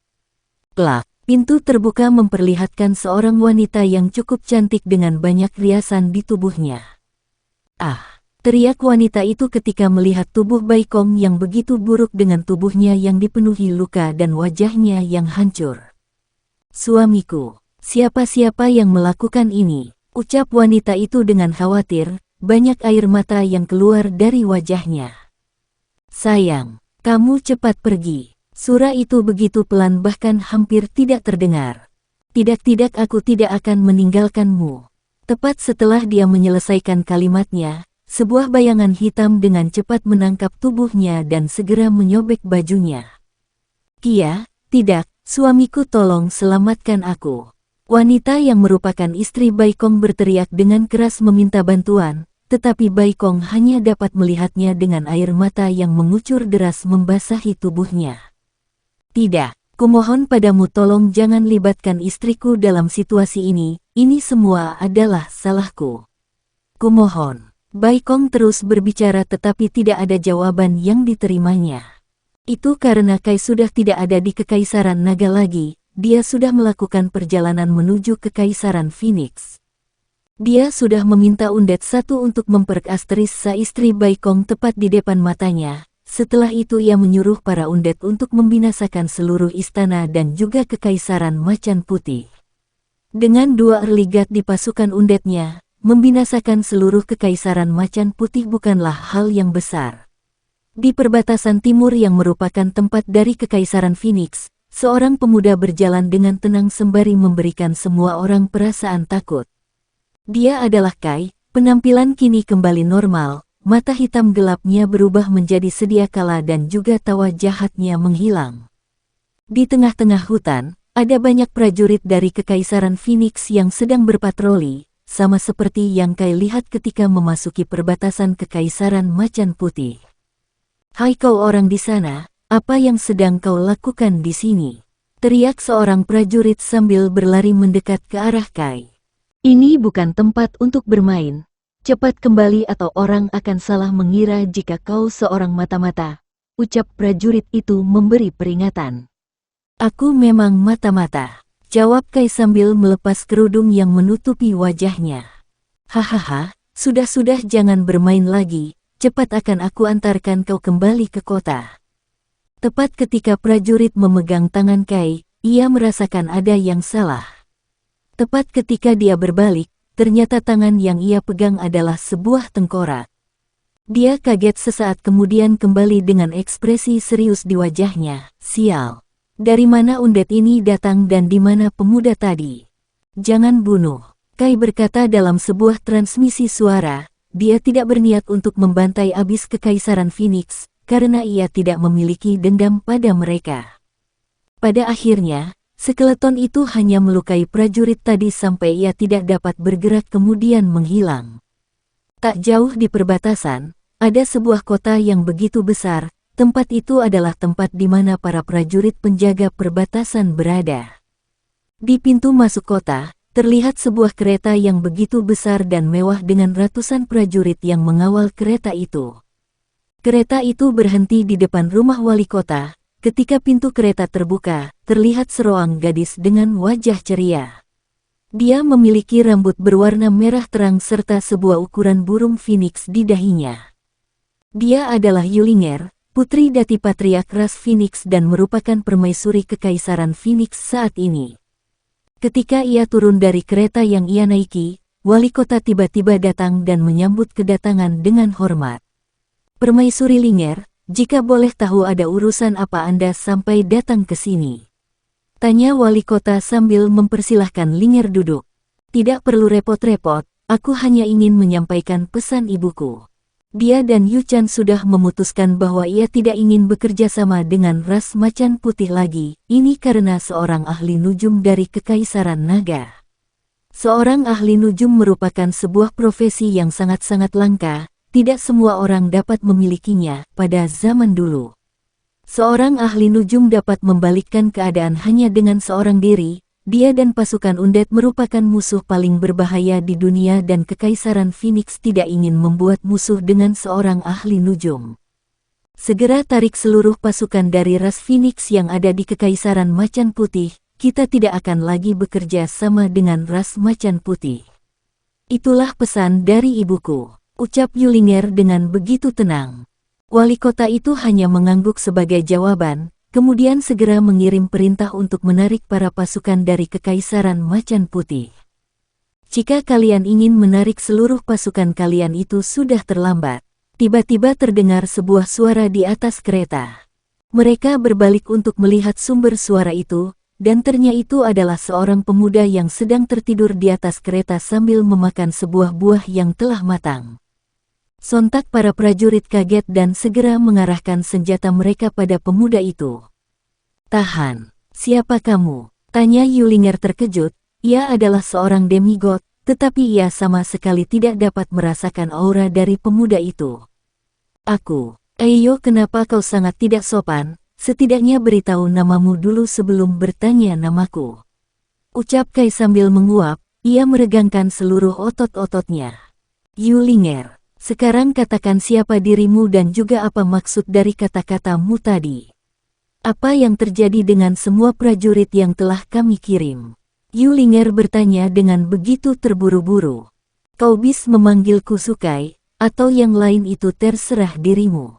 Plak, pintu terbuka memperlihatkan seorang wanita yang cukup cantik dengan banyak riasan di tubuhnya. Ah! Teriak wanita itu ketika melihat tubuh Baikong yang begitu buruk dengan tubuhnya yang dipenuhi luka dan wajahnya yang hancur. Suamiku. Siapa-siapa yang melakukan ini, ucap wanita itu dengan khawatir, banyak air mata yang keluar dari wajahnya. Sayang, kamu cepat pergi. Suara itu begitu pelan bahkan hampir tidak terdengar. Tidak-tidak aku tidak akan meninggalkanmu. Tepat setelah dia menyelesaikan kalimatnya, sebuah bayangan hitam dengan cepat menangkap tubuhnya dan segera menyobek bajunya. Kia, tidak, suamiku tolong selamatkan aku. Wanita yang merupakan istri Baikong berteriak dengan keras meminta bantuan, tetapi Baikong hanya dapat melihatnya dengan air mata yang mengucur deras membasahi tubuhnya. Tidak, kumohon padamu tolong jangan libatkan istriku dalam situasi ini semua adalah salahku. Kumohon. Baikong terus berbicara tetapi tidak ada jawaban yang diterimanya. Itu karena Kai sudah tidak ada di Kekaisaran Naga lagi. Dia sudah melakukan perjalanan menuju Kekaisaran Phoenix. Dia sudah meminta undet satu untuk memperkastris istri Baikong tepat di depan matanya. Setelah itu ia menyuruh para undet untuk membinasakan seluruh istana dan juga Kekaisaran Macan Putih. Dengan 2 early guard di pasukan undetnya, membinasakan seluruh Kekaisaran Macan Putih bukanlah hal yang besar. Di perbatasan timur yang merupakan tempat dari Kekaisaran Phoenix, seorang pemuda berjalan dengan tenang sembari memberikan semua orang perasaan takut. Dia adalah Kai, penampilan kini kembali normal, mata hitam gelapnya berubah menjadi sedia kala dan juga tawa jahatnya menghilang. Di tengah-tengah hutan, ada banyak prajurit dari Kekaisaran Phoenix yang sedang berpatroli, sama seperti yang Kai lihat ketika memasuki perbatasan Kekaisaran Macan Putih. Hai kau orang di sana! Apa yang sedang kau lakukan di sini? Teriak seorang prajurit sambil berlari mendekat ke arah Kai. Ini bukan tempat untuk bermain. Cepat kembali atau orang akan salah mengira jika kau seorang mata-mata. Ucap prajurit itu memberi peringatan. Aku memang mata-mata. Jawab Kai sambil melepas kerudung yang menutupi wajahnya. Hahaha, sudah-sudah jangan bermain lagi. Cepat akan aku antarkan kau kembali ke kota. Tepat ketika prajurit memegang tangan Kai, ia merasakan ada yang salah. Tepat ketika dia berbalik, ternyata tangan yang ia pegang adalah sebuah tengkorak. Dia kaget sesaat kemudian kembali dengan ekspresi serius di wajahnya. Sial, dari mana undet ini datang dan di mana pemuda tadi? Jangan bunuh, Kai berkata dalam sebuah transmisi suara. Dia tidak berniat untuk membantai abis Kekaisaran Phoenix, karena ia tidak memiliki dendam pada mereka. Pada akhirnya, skeleton itu hanya melukai prajurit tadi sampai ia tidak dapat bergerak kemudian menghilang. Tak jauh di perbatasan, ada sebuah kota yang begitu besar, tempat itu adalah tempat di mana para prajurit penjaga perbatasan berada. Di pintu masuk kota, terlihat sebuah kereta yang begitu besar dan mewah dengan ratusan prajurit yang mengawal kereta itu. Kereta itu berhenti di depan rumah wali kota. Ketika pintu kereta terbuka, terlihat seorang gadis dengan wajah ceria. Dia memiliki rambut berwarna merah terang serta sebuah ukuran burung phoenix di dahinya. Dia adalah Yulinger, putri Dati Patriark Ras Phoenix dan merupakan permaisuri Kekaisaran Phoenix saat ini. Ketika ia turun dari kereta yang ia naiki, wali kota tiba-tiba datang dan menyambut kedatangan dengan hormat. Permaisuri Linger, jika boleh tahu ada urusan apa Anda sampai datang ke sini? Tanya wali kota sambil mempersilahkan Linger duduk. Tidak perlu repot-repot, aku hanya ingin menyampaikan pesan ibuku. Dia dan Yu Chan sudah memutuskan bahwa ia tidak ingin bekerja sama dengan ras macan putih lagi. Ini karena seorang ahli nujum dari Kekaisaran Naga. Seorang ahli nujum merupakan sebuah profesi yang sangat-sangat langka. Tidak semua orang dapat memilikinya pada zaman dulu. Seorang ahli nujum dapat membalikkan keadaan hanya dengan seorang diri. Dia dan pasukan undead merupakan musuh paling berbahaya di dunia dan Kekaisaran Phoenix tidak ingin membuat musuh dengan seorang ahli nujum. Segera tarik seluruh pasukan dari ras Phoenix yang ada di Kekaisaran Macan Putih, kita tidak akan lagi bekerja sama dengan ras Macan Putih. Itulah pesan dari ibuku, ucap Yulinger dengan begitu tenang. Wali kota itu hanya mengangguk sebagai jawaban, kemudian segera mengirim perintah untuk menarik para pasukan dari Kekaisaran Macan Putih. Jika kalian ingin menarik seluruh pasukan kalian itu sudah terlambat. Tiba-tiba terdengar sebuah suara di atas kereta. Mereka berbalik untuk melihat sumber suara itu, dan ternyata itu adalah seorang pemuda yang sedang tertidur di atas kereta sambil memakan sebuah buah yang telah matang. Sontak para prajurit kaget dan segera mengarahkan senjata mereka pada pemuda itu. Tahan, siapa kamu? Tanya Yulinger terkejut. Ia adalah seorang demigod, tetapi ia sama sekali tidak dapat merasakan aura dari pemuda itu. Aku, ayo kenapa kau sangat tidak sopan? Setidaknya beritahu namamu dulu sebelum bertanya namaku. Ucap Kai sambil menguap, ia meregangkan seluruh otot-ototnya. Yulinger. Sekarang katakan siapa dirimu dan juga apa maksud dari kata-katamu tadi. Apa yang terjadi dengan semua prajurit yang telah kami kirim? Yulinger bertanya dengan begitu terburu-buru. Kau bisa memanggilku Sukai, atau yang lain itu terserah dirimu.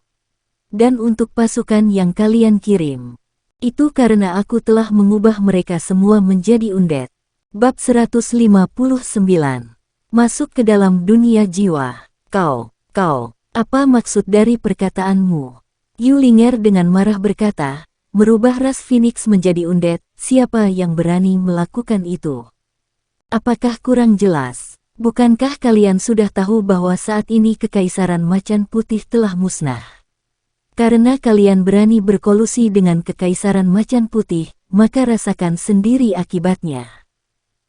Dan untuk pasukan yang kalian kirim, itu karena aku telah mengubah mereka semua menjadi undead. Bab 159. Masuk ke dalam dunia jiwa. Kau, apa maksud dari perkataanmu? Yulinger dengan marah berkata, merubah ras Phoenix menjadi undead, siapa yang berani melakukan itu? Apakah kurang jelas? Bukankah kalian sudah tahu bahwa saat ini Kekaisaran Macan Putih telah musnah? Karena kalian berani berkolusi dengan Kekaisaran Macan Putih, maka rasakan sendiri akibatnya.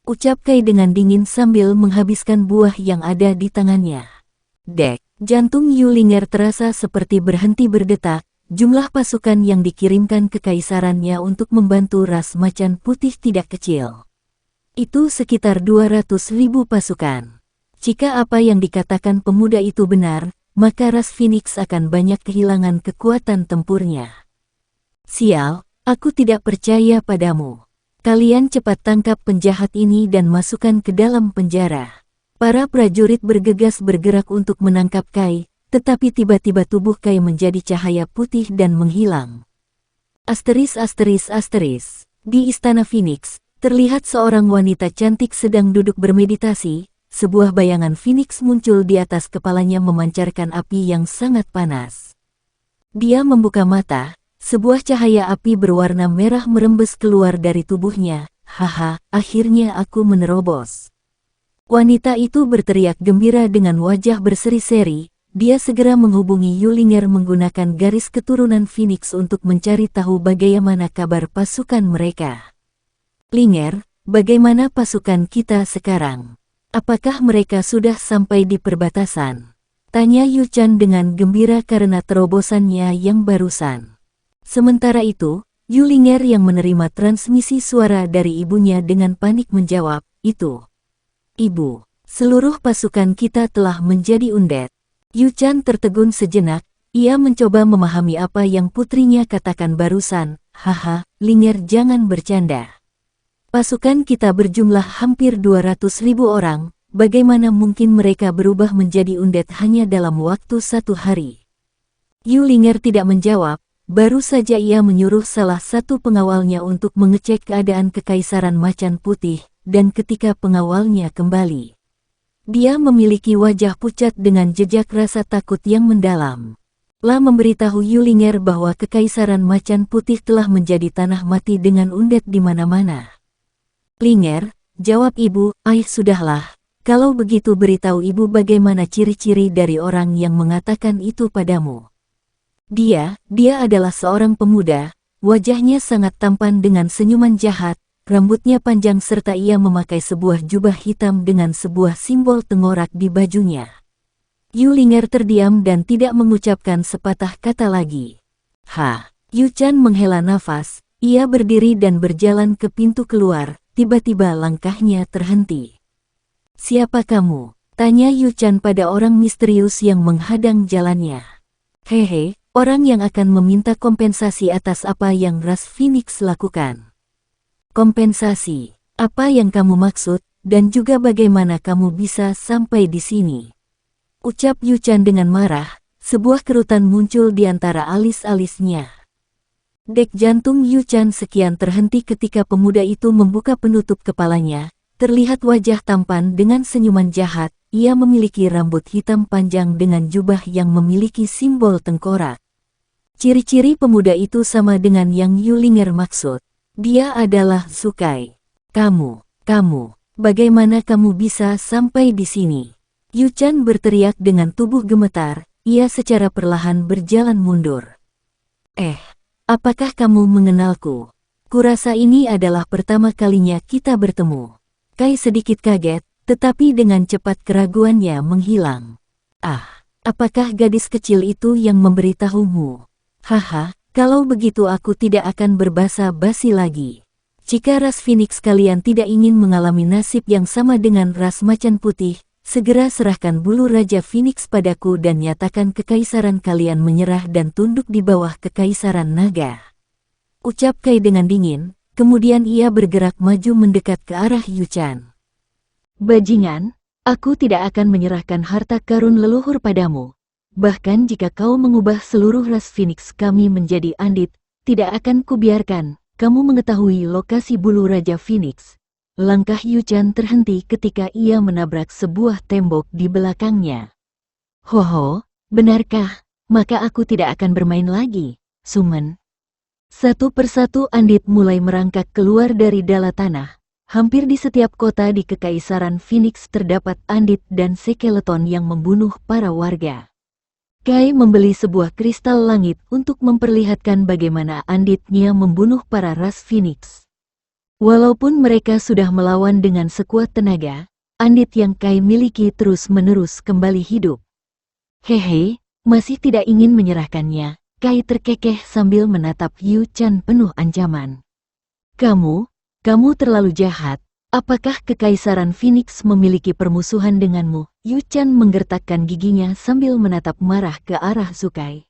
Ucap Kai dengan dingin sambil menghabiskan buah yang ada di tangannya. Dek, jantung Yulinger terasa seperti berhenti berdetak. Jumlah pasukan yang dikirimkan Kekaisarannya untuk membantu ras Macan Putih tidak kecil. Itu sekitar 200.000 pasukan. Jika apa yang dikatakan pemuda itu benar, maka ras Phoenix akan banyak kehilangan kekuatan tempurnya. Sial, aku tidak percaya padamu. Kalian cepat tangkap penjahat ini dan masukkan ke dalam penjara. Para prajurit bergegas bergerak untuk menangkap Kai, tetapi tiba-tiba tubuh Kai menjadi cahaya putih dan menghilang. Asteris. Di Istana Phoenix, terlihat seorang wanita cantik sedang duduk bermeditasi. Sebuah bayangan Phoenix muncul di atas kepalanya memancarkan api yang sangat panas. Dia membuka mata, sebuah cahaya api berwarna merah merembes keluar dari tubuhnya. Haha, akhirnya aku menerobos. Wanita itu berteriak gembira dengan wajah berseri-seri. Dia segera menghubungi Yulinger menggunakan garis keturunan Phoenix untuk mencari tahu bagaimana kabar pasukan mereka. Linger, bagaimana pasukan kita sekarang? Apakah mereka sudah sampai di perbatasan? Tanya Yu Chan dengan gembira karena terobosannya yang barusan. Sementara itu, Yulinger yang menerima transmisi suara dari ibunya dengan panik menjawab, itu. Ibu, seluruh pasukan kita telah menjadi undead. Yu Chan tertegun sejenak, ia mencoba memahami apa yang putrinya katakan barusan. Haha, Linger jangan bercanda. Pasukan kita berjumlah hampir 200.000 orang, bagaimana mungkin mereka berubah menjadi undead hanya dalam waktu 1 hari? Yulinger tidak menjawab, baru saja ia menyuruh salah satu pengawalnya untuk mengecek keadaan Kekaisaran Macan Putih. Dan ketika pengawalnya kembali, dia memiliki wajah pucat dengan jejak rasa takut yang mendalam. La memberitahu Yulinger bahwa Kekaisaran Macan Putih telah menjadi tanah mati dengan undead di mana-mana. Linger, jawab ibu, sudahlah, Kalau begitu beritahu ibu bagaimana ciri-ciri dari orang yang mengatakan itu padamu. Dia adalah seorang pemuda, wajahnya sangat tampan dengan senyuman jahat, rambutnya panjang serta ia memakai sebuah jubah hitam dengan sebuah simbol tengkorak di bajunya. Yulinger terdiam dan tidak mengucapkan sepatah kata lagi. Yu Chan menghela nafas, ia berdiri dan berjalan ke pintu keluar, tiba-tiba langkahnya terhenti. Siapa kamu? Tanya Yu Chan pada orang misterius yang menghadang jalannya. Hehe, orang yang akan meminta kompensasi atas apa yang ras Phoenix lakukan. Kompensasi? Apa yang kamu maksud, dan juga bagaimana kamu bisa sampai di sini? Ucap Yu Chan dengan marah, sebuah kerutan muncul di antara alis-alisnya. Dek jantung Yu Chan sekian terhenti ketika pemuda itu membuka penutup kepalanya. Terlihat wajah tampan dengan senyuman jahat, ia memiliki rambut hitam panjang dengan jubah yang memiliki simbol tengkorak. Ciri-ciri pemuda itu sama dengan yang Yulinger maksud. Dia adalah Sukai. Kamu, bagaimana kamu bisa sampai di sini? Yu Chan berteriak dengan tubuh gemetar, ia secara perlahan berjalan mundur. Apakah kamu mengenalku? Kurasa ini adalah pertama kalinya kita bertemu. Kai sedikit kaget, tetapi dengan cepat keraguannya menghilang. Apakah gadis kecil itu yang memberitahumu? Kalau begitu aku tidak akan berbasa-basi lagi. Jika ras Phoenix kalian tidak ingin mengalami nasib yang sama dengan ras macan putih, segera serahkan bulu Raja Phoenix padaku dan nyatakan kekaisaran kalian menyerah dan tunduk di bawah kekaisaran naga. Ucap Kai dengan dingin. Kemudian ia bergerak maju mendekat ke arah Yu Chan. Bajingan, aku tidak akan menyerahkan harta karun leluhur padamu. Bahkan jika kau mengubah seluruh ras Phoenix kami menjadi andit, tidak akan kubiarkan kamu mengetahui lokasi bulu Raja Phoenix. Langkah Yu Chan terhenti ketika ia menabrak sebuah tembok di belakangnya. Benarkah? Maka aku tidak akan bermain lagi, Sumen. Satu persatu andit mulai merangkak keluar dari dala tanah. Hampir di setiap kota di Kekaisaran Phoenix terdapat andit dan skeleton yang membunuh para warga. Kai membeli sebuah kristal langit untuk memperlihatkan bagaimana anditnya membunuh para ras Phoenix. Walaupun mereka sudah melawan dengan sekuat tenaga, andit yang Kai miliki terus-menerus kembali hidup. Masih tidak ingin menyerahkannya. Kai terkekeh sambil menatap Yu Chan penuh ancaman. Kamu terlalu jahat. Apakah Kekaisaran Phoenix memiliki permusuhan denganmu? Yu Chan menggertakkan giginya sambil menatap marah ke arah Sukai.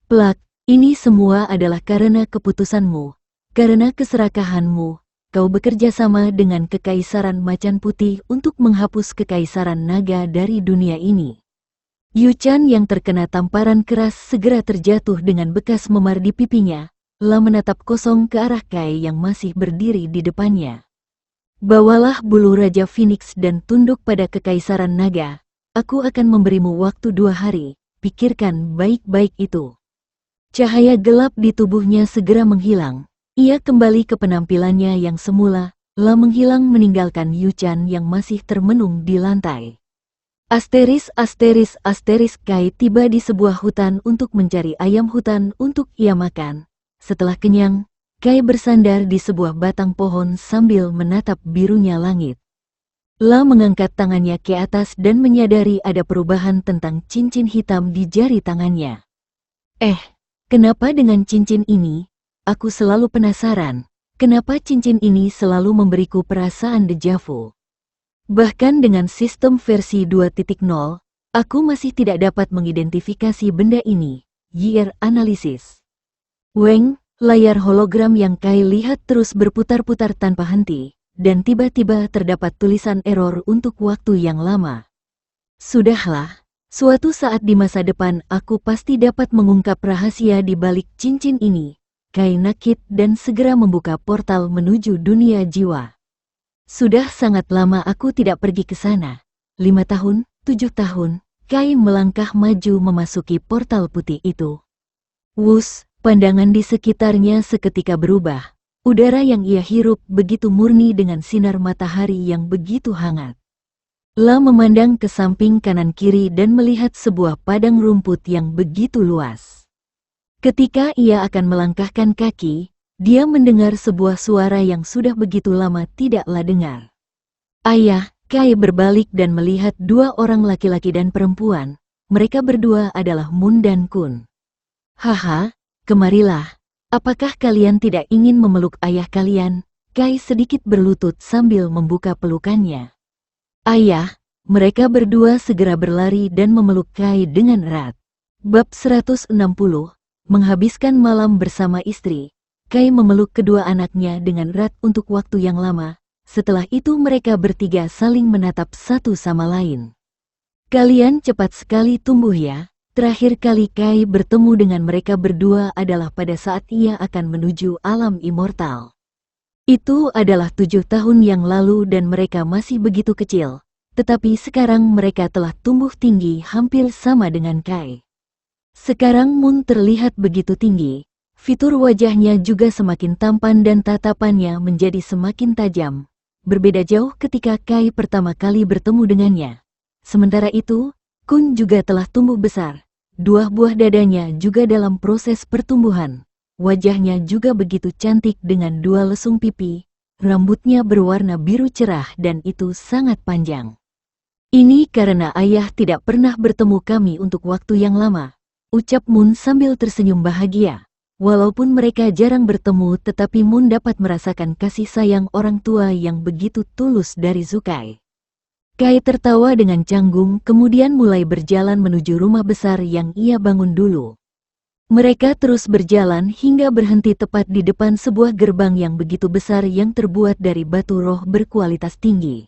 Plak, ini semua adalah karena keputusanmu. Karena keserakahanmu, kau bekerja sama dengan Kekaisaran Macan Putih untuk menghapus Kekaisaran Naga dari dunia ini. Yu Chan yang terkena tamparan keras segera terjatuh dengan bekas memar di pipinya, lalu menatap kosong ke arah Kai yang masih berdiri di depannya. Bawalah bulu Raja Phoenix dan tunduk pada Kekaisaran Naga. Aku akan memberimu waktu 2 hari, pikirkan baik-baik itu. Cahaya gelap di tubuhnya segera menghilang. Ia kembali ke penampilannya yang semula, lalu menghilang meninggalkan Yu Chan yang masih termenung di lantai. Kai tiba di sebuah hutan untuk mencari ayam hutan untuk ia makan. Setelah kenyang, Kai bersandar di sebuah batang pohon sambil menatap birunya langit. La mengangkat tangannya ke atas dan menyadari ada perubahan tentang cincin hitam di jari tangannya. Kenapa dengan cincin ini? Aku selalu penasaran, kenapa cincin ini selalu memberiku perasaan deja vu. Bahkan dengan sistem versi 2.0, aku masih tidak dapat mengidentifikasi benda ini. Year Analysis. Layar hologram yang Kai lihat terus berputar-putar tanpa henti, dan tiba-tiba terdapat tulisan error untuk waktu yang lama. Sudahlah, suatu saat di masa depan aku pasti dapat mengungkap rahasia di balik cincin ini. Kai nakit dan segera membuka portal menuju dunia jiwa. Sudah sangat lama aku tidak pergi ke sana. 5 tahun, 7 tahun, Kai melangkah maju memasuki portal putih itu. Wus, pandangan di sekitarnya seketika berubah. Udara yang ia hirup begitu murni dengan sinar matahari yang begitu hangat. La memandang ke samping kanan kiri dan melihat sebuah padang rumput yang begitu luas. Ketika ia akan melangkahkan kaki, dia mendengar sebuah suara yang sudah begitu lama tidaklah dengar. Ayah, Kai berbalik dan melihat dua orang laki-laki dan perempuan. Mereka berdua adalah Moon dan Kun. Haha, kemarilah. Apakah kalian tidak ingin memeluk ayah kalian? Kai sedikit berlutut sambil membuka pelukannya. Ayah, mereka berdua segera berlari dan memeluk Kai dengan erat. Bab 160, menghabiskan malam bersama istri. Kai memeluk kedua anaknya dengan erat untuk waktu yang lama. Setelah itu mereka bertiga saling menatap satu sama lain. Kalian cepat sekali tumbuh ya. Terakhir kali Kai bertemu dengan mereka berdua adalah pada saat ia akan menuju alam immortal. Itu adalah 7 tahun yang lalu dan mereka masih begitu kecil. Tetapi sekarang mereka telah tumbuh tinggi hampir sama dengan Kai. Sekarang Moon terlihat begitu tinggi. Fitur wajahnya juga semakin tampan dan tatapannya menjadi semakin tajam. Berbeda jauh ketika Kai pertama kali bertemu dengannya. Sementara itu, Kun juga telah tumbuh besar. Dua buah dadanya juga dalam proses pertumbuhan. Wajahnya juga begitu cantik dengan dua lesung pipi, rambutnya berwarna biru cerah dan itu sangat panjang. Ini karena ayah tidak pernah bertemu kami untuk waktu yang lama, ucap Moon sambil tersenyum bahagia. Walaupun mereka jarang bertemu tetapi Moon dapat merasakan kasih sayang orang tua yang begitu tulus dari Zukai. Kai tertawa dengan canggung kemudian mulai berjalan menuju rumah besar yang ia bangun dulu. Mereka terus berjalan hingga berhenti tepat di depan sebuah gerbang yang begitu besar yang terbuat dari batu roh berkualitas tinggi.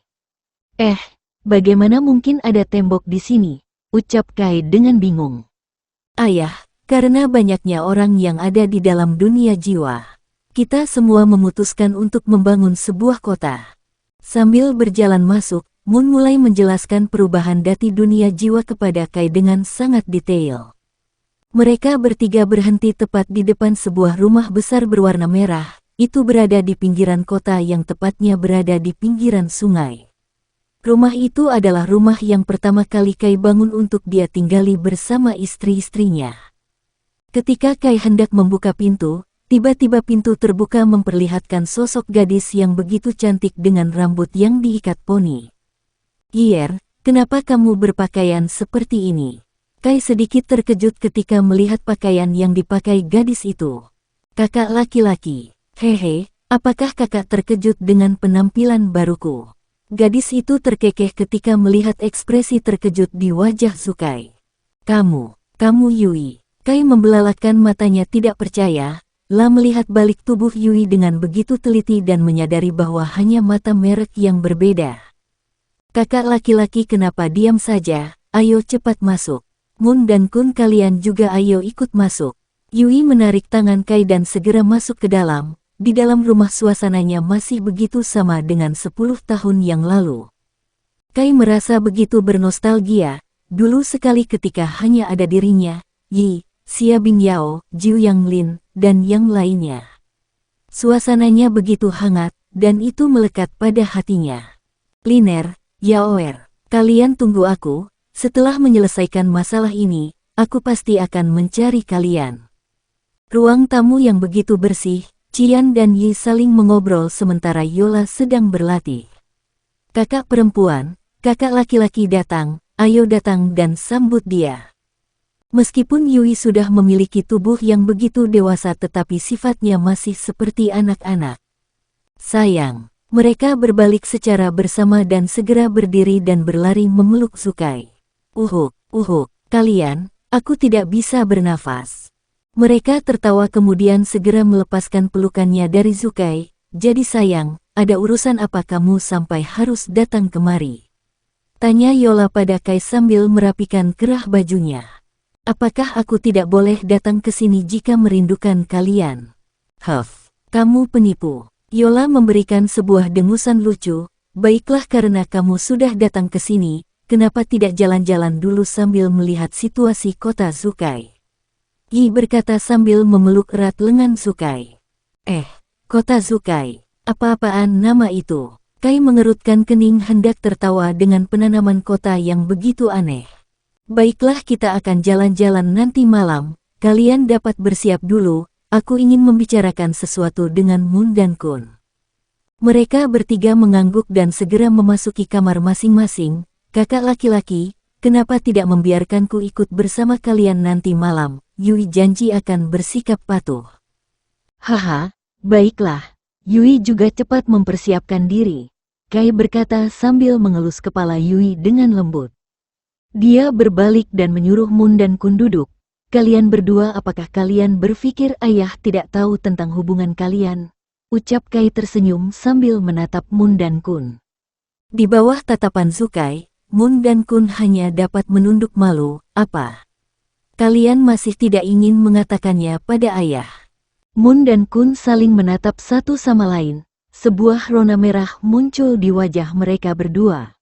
Bagaimana mungkin ada tembok di sini? Ucap Kai dengan bingung. Ayah, karena banyaknya orang yang ada di dalam dunia jiwa, kita semua memutuskan untuk membangun sebuah kota. Sambil berjalan masuk, Moon mulai menjelaskan perubahan dati dunia jiwa kepada Kai dengan sangat detail. Mereka bertiga berhenti tepat di depan sebuah rumah besar berwarna merah, itu berada di pinggiran kota yang tepatnya berada di pinggiran sungai. Rumah itu adalah rumah yang pertama kali Kai bangun untuk dia tinggali bersama istri-istrinya. Ketika Kai hendak membuka pintu, tiba-tiba pintu terbuka memperlihatkan sosok gadis yang begitu cantik dengan rambut yang diikat poni. Hier, kenapa kamu berpakaian seperti ini? Kai sedikit terkejut ketika melihat pakaian yang dipakai gadis itu. Kakak laki-laki, hehe, apakah kakak terkejut dengan penampilan baruku? Gadis itu terkekeh ketika melihat ekspresi terkejut di wajah Zukai. Kamu Yui. Kai membelalakan matanya tidak percaya, La melihat balik tubuh Yui dengan begitu teliti dan menyadari bahwa hanya mata merek yang berbeda. Kakak laki-laki kenapa diam saja, ayo cepat masuk. Moon dan Kun kalian juga ayo ikut masuk. Yui menarik tangan Kai dan segera masuk ke dalam. Di dalam rumah suasananya masih begitu sama dengan 10 tahun yang lalu. Kai merasa begitu bernostalgia, dulu sekali ketika hanya ada dirinya, Yi, Xia Bingyao, Jiu Yanglin, dan yang lainnya. Suasananya begitu hangat, dan itu melekat pada hatinya. Liner, Yaoer, kalian tunggu aku. Setelah menyelesaikan masalah ini, aku pasti akan mencari kalian. Ruang tamu yang begitu bersih, Qian dan Yi saling mengobrol sementara Yola sedang berlatih. Kakak perempuan, kakak laki-laki datang, ayo datang dan sambut dia. Meskipun Yui sudah memiliki tubuh yang begitu dewasa tetapi sifatnya masih seperti anak-anak. Sayang, mereka berbalik secara bersama dan segera berdiri dan berlari memeluk Zukai. Kalian, aku tidak bisa bernafas. Mereka tertawa kemudian segera melepaskan pelukannya dari Zukai. Jadi sayang, ada urusan apa kamu sampai harus datang kemari? Tanya Yola pada Kai sambil merapikan kerah bajunya. Apakah aku tidak boleh datang ke sini jika merindukan kalian? Kamu penipu. Yola memberikan sebuah dengusan lucu. Baiklah karena kamu sudah datang ke sini. Kenapa tidak jalan-jalan dulu sambil melihat situasi kota Zukai? Yi berkata sambil memeluk erat lengan Zukai. Kota Zukai, apa-apaan nama itu? Kai mengerutkan kening hendak tertawa dengan penanaman kota yang begitu aneh. Baiklah, kita akan jalan-jalan nanti malam, kalian dapat bersiap dulu, aku ingin membicarakan sesuatu dengan Moon dan Kun. Mereka bertiga mengangguk dan segera memasuki kamar masing-masing. Kakak laki-laki, kenapa tidak membiarkanku ikut bersama kalian nanti malam? Yui janji akan bersikap patuh. Haha, baiklah. Yui juga cepat mempersiapkan diri. Kai berkata sambil mengelus kepala Yui dengan lembut. Dia berbalik dan menyuruh Moon dan Kun duduk. Kalian berdua, apakah kalian berpikir ayah tidak tahu tentang hubungan kalian? Ucap Kai tersenyum sambil menatap Moon dan Kun. Di bawah tatapan Zukai, Moon dan Kun hanya dapat menunduk malu. Apa? Kalian masih tidak ingin mengatakannya pada ayah? Moon dan Kun saling menatap satu sama lain. Sebuah rona merah muncul di wajah mereka berdua.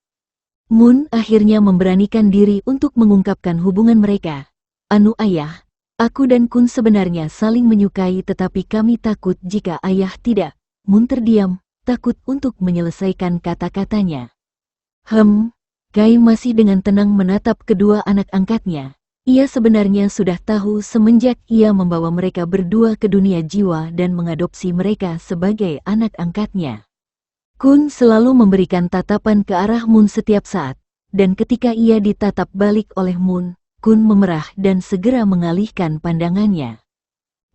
Moon akhirnya memberanikan diri untuk mengungkapkan hubungan mereka. Anu ayah, aku dan Kun sebenarnya saling menyukai, tetapi kami takut jika ayah tidak. Moon terdiam, takut untuk menyelesaikan kata-katanya. Kai masih dengan tenang menatap kedua anak angkatnya. Ia sebenarnya sudah tahu semenjak ia membawa mereka berdua ke dunia jiwa dan mengadopsi mereka sebagai anak angkatnya. Kun selalu memberikan tatapan ke arah Moon setiap saat, dan ketika ia ditatap balik oleh Moon, Kun memerah dan segera mengalihkan pandangannya.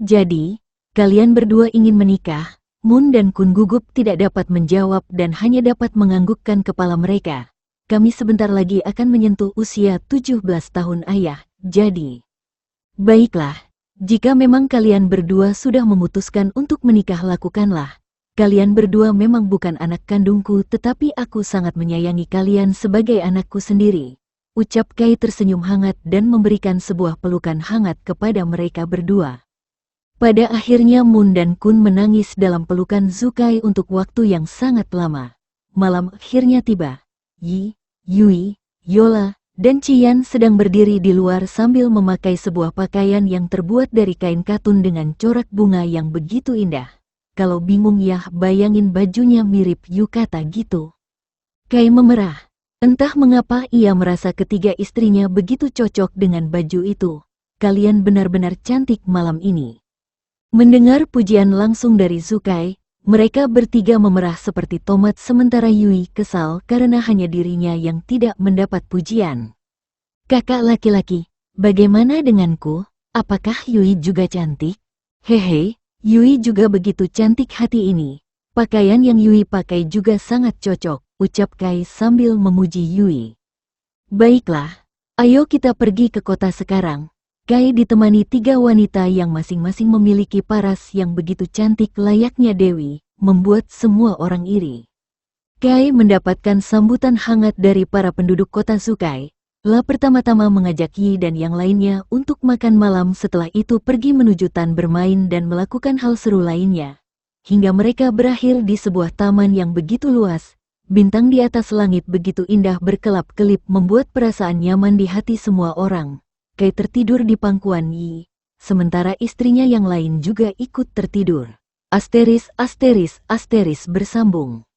Jadi, kalian berdua ingin menikah? Moon dan Kun gugup tidak dapat menjawab dan hanya dapat menganggukkan kepala mereka. Kami sebentar lagi akan menyentuh usia 17 tahun ayah. Jadi, baiklah, jika memang kalian berdua sudah memutuskan untuk menikah, lakukanlah. Kalian berdua memang bukan anak kandungku, tetapi aku sangat menyayangi kalian sebagai anakku sendiri. Ucap Kai tersenyum hangat dan memberikan sebuah pelukan hangat kepada mereka berdua. Pada akhirnya Moon dan Kun menangis dalam pelukan Zukai untuk waktu yang sangat lama. Malam akhirnya tiba. Yi, Yui, Yola, dan Cian sedang berdiri di luar sambil memakai sebuah pakaian yang terbuat dari kain katun dengan corak bunga yang begitu indah. Kalau bingung ya, bayangin bajunya mirip yukata gitu. Kai memerah. Entah mengapa ia merasa ketiga istrinya begitu cocok dengan baju itu. Kalian benar-benar cantik malam ini. Mendengar pujian langsung dari Zukai, mereka bertiga memerah seperti tomat, sementara Yui kesal karena hanya dirinya yang tidak mendapat pujian. Kakak laki-laki, bagaimana denganku? Apakah Yui juga cantik? Hehe, Yui juga begitu cantik hati ini. Pakaian yang Yui pakai juga sangat cocok, ucap Kai sambil memuji Yui. Baiklah, ayo kita pergi ke kota sekarang. Kai ditemani tiga wanita yang masing-masing memiliki paras yang begitu cantik layaknya dewi, membuat semua orang iri. Kai mendapatkan sambutan hangat dari para penduduk kota Zukai. La pertama-tama mengajak Yi dan yang lainnya untuk makan malam, setelah itu pergi menuju tan bermain dan melakukan hal seru lainnya. Hingga mereka berakhir di sebuah taman yang begitu luas. Bintang di atas langit begitu indah berkelap-kelip membuat perasaan nyaman di hati semua orang. Kai tertidur di pangkuan Yi, sementara istrinya yang lain juga ikut tertidur. Asteris bersambung.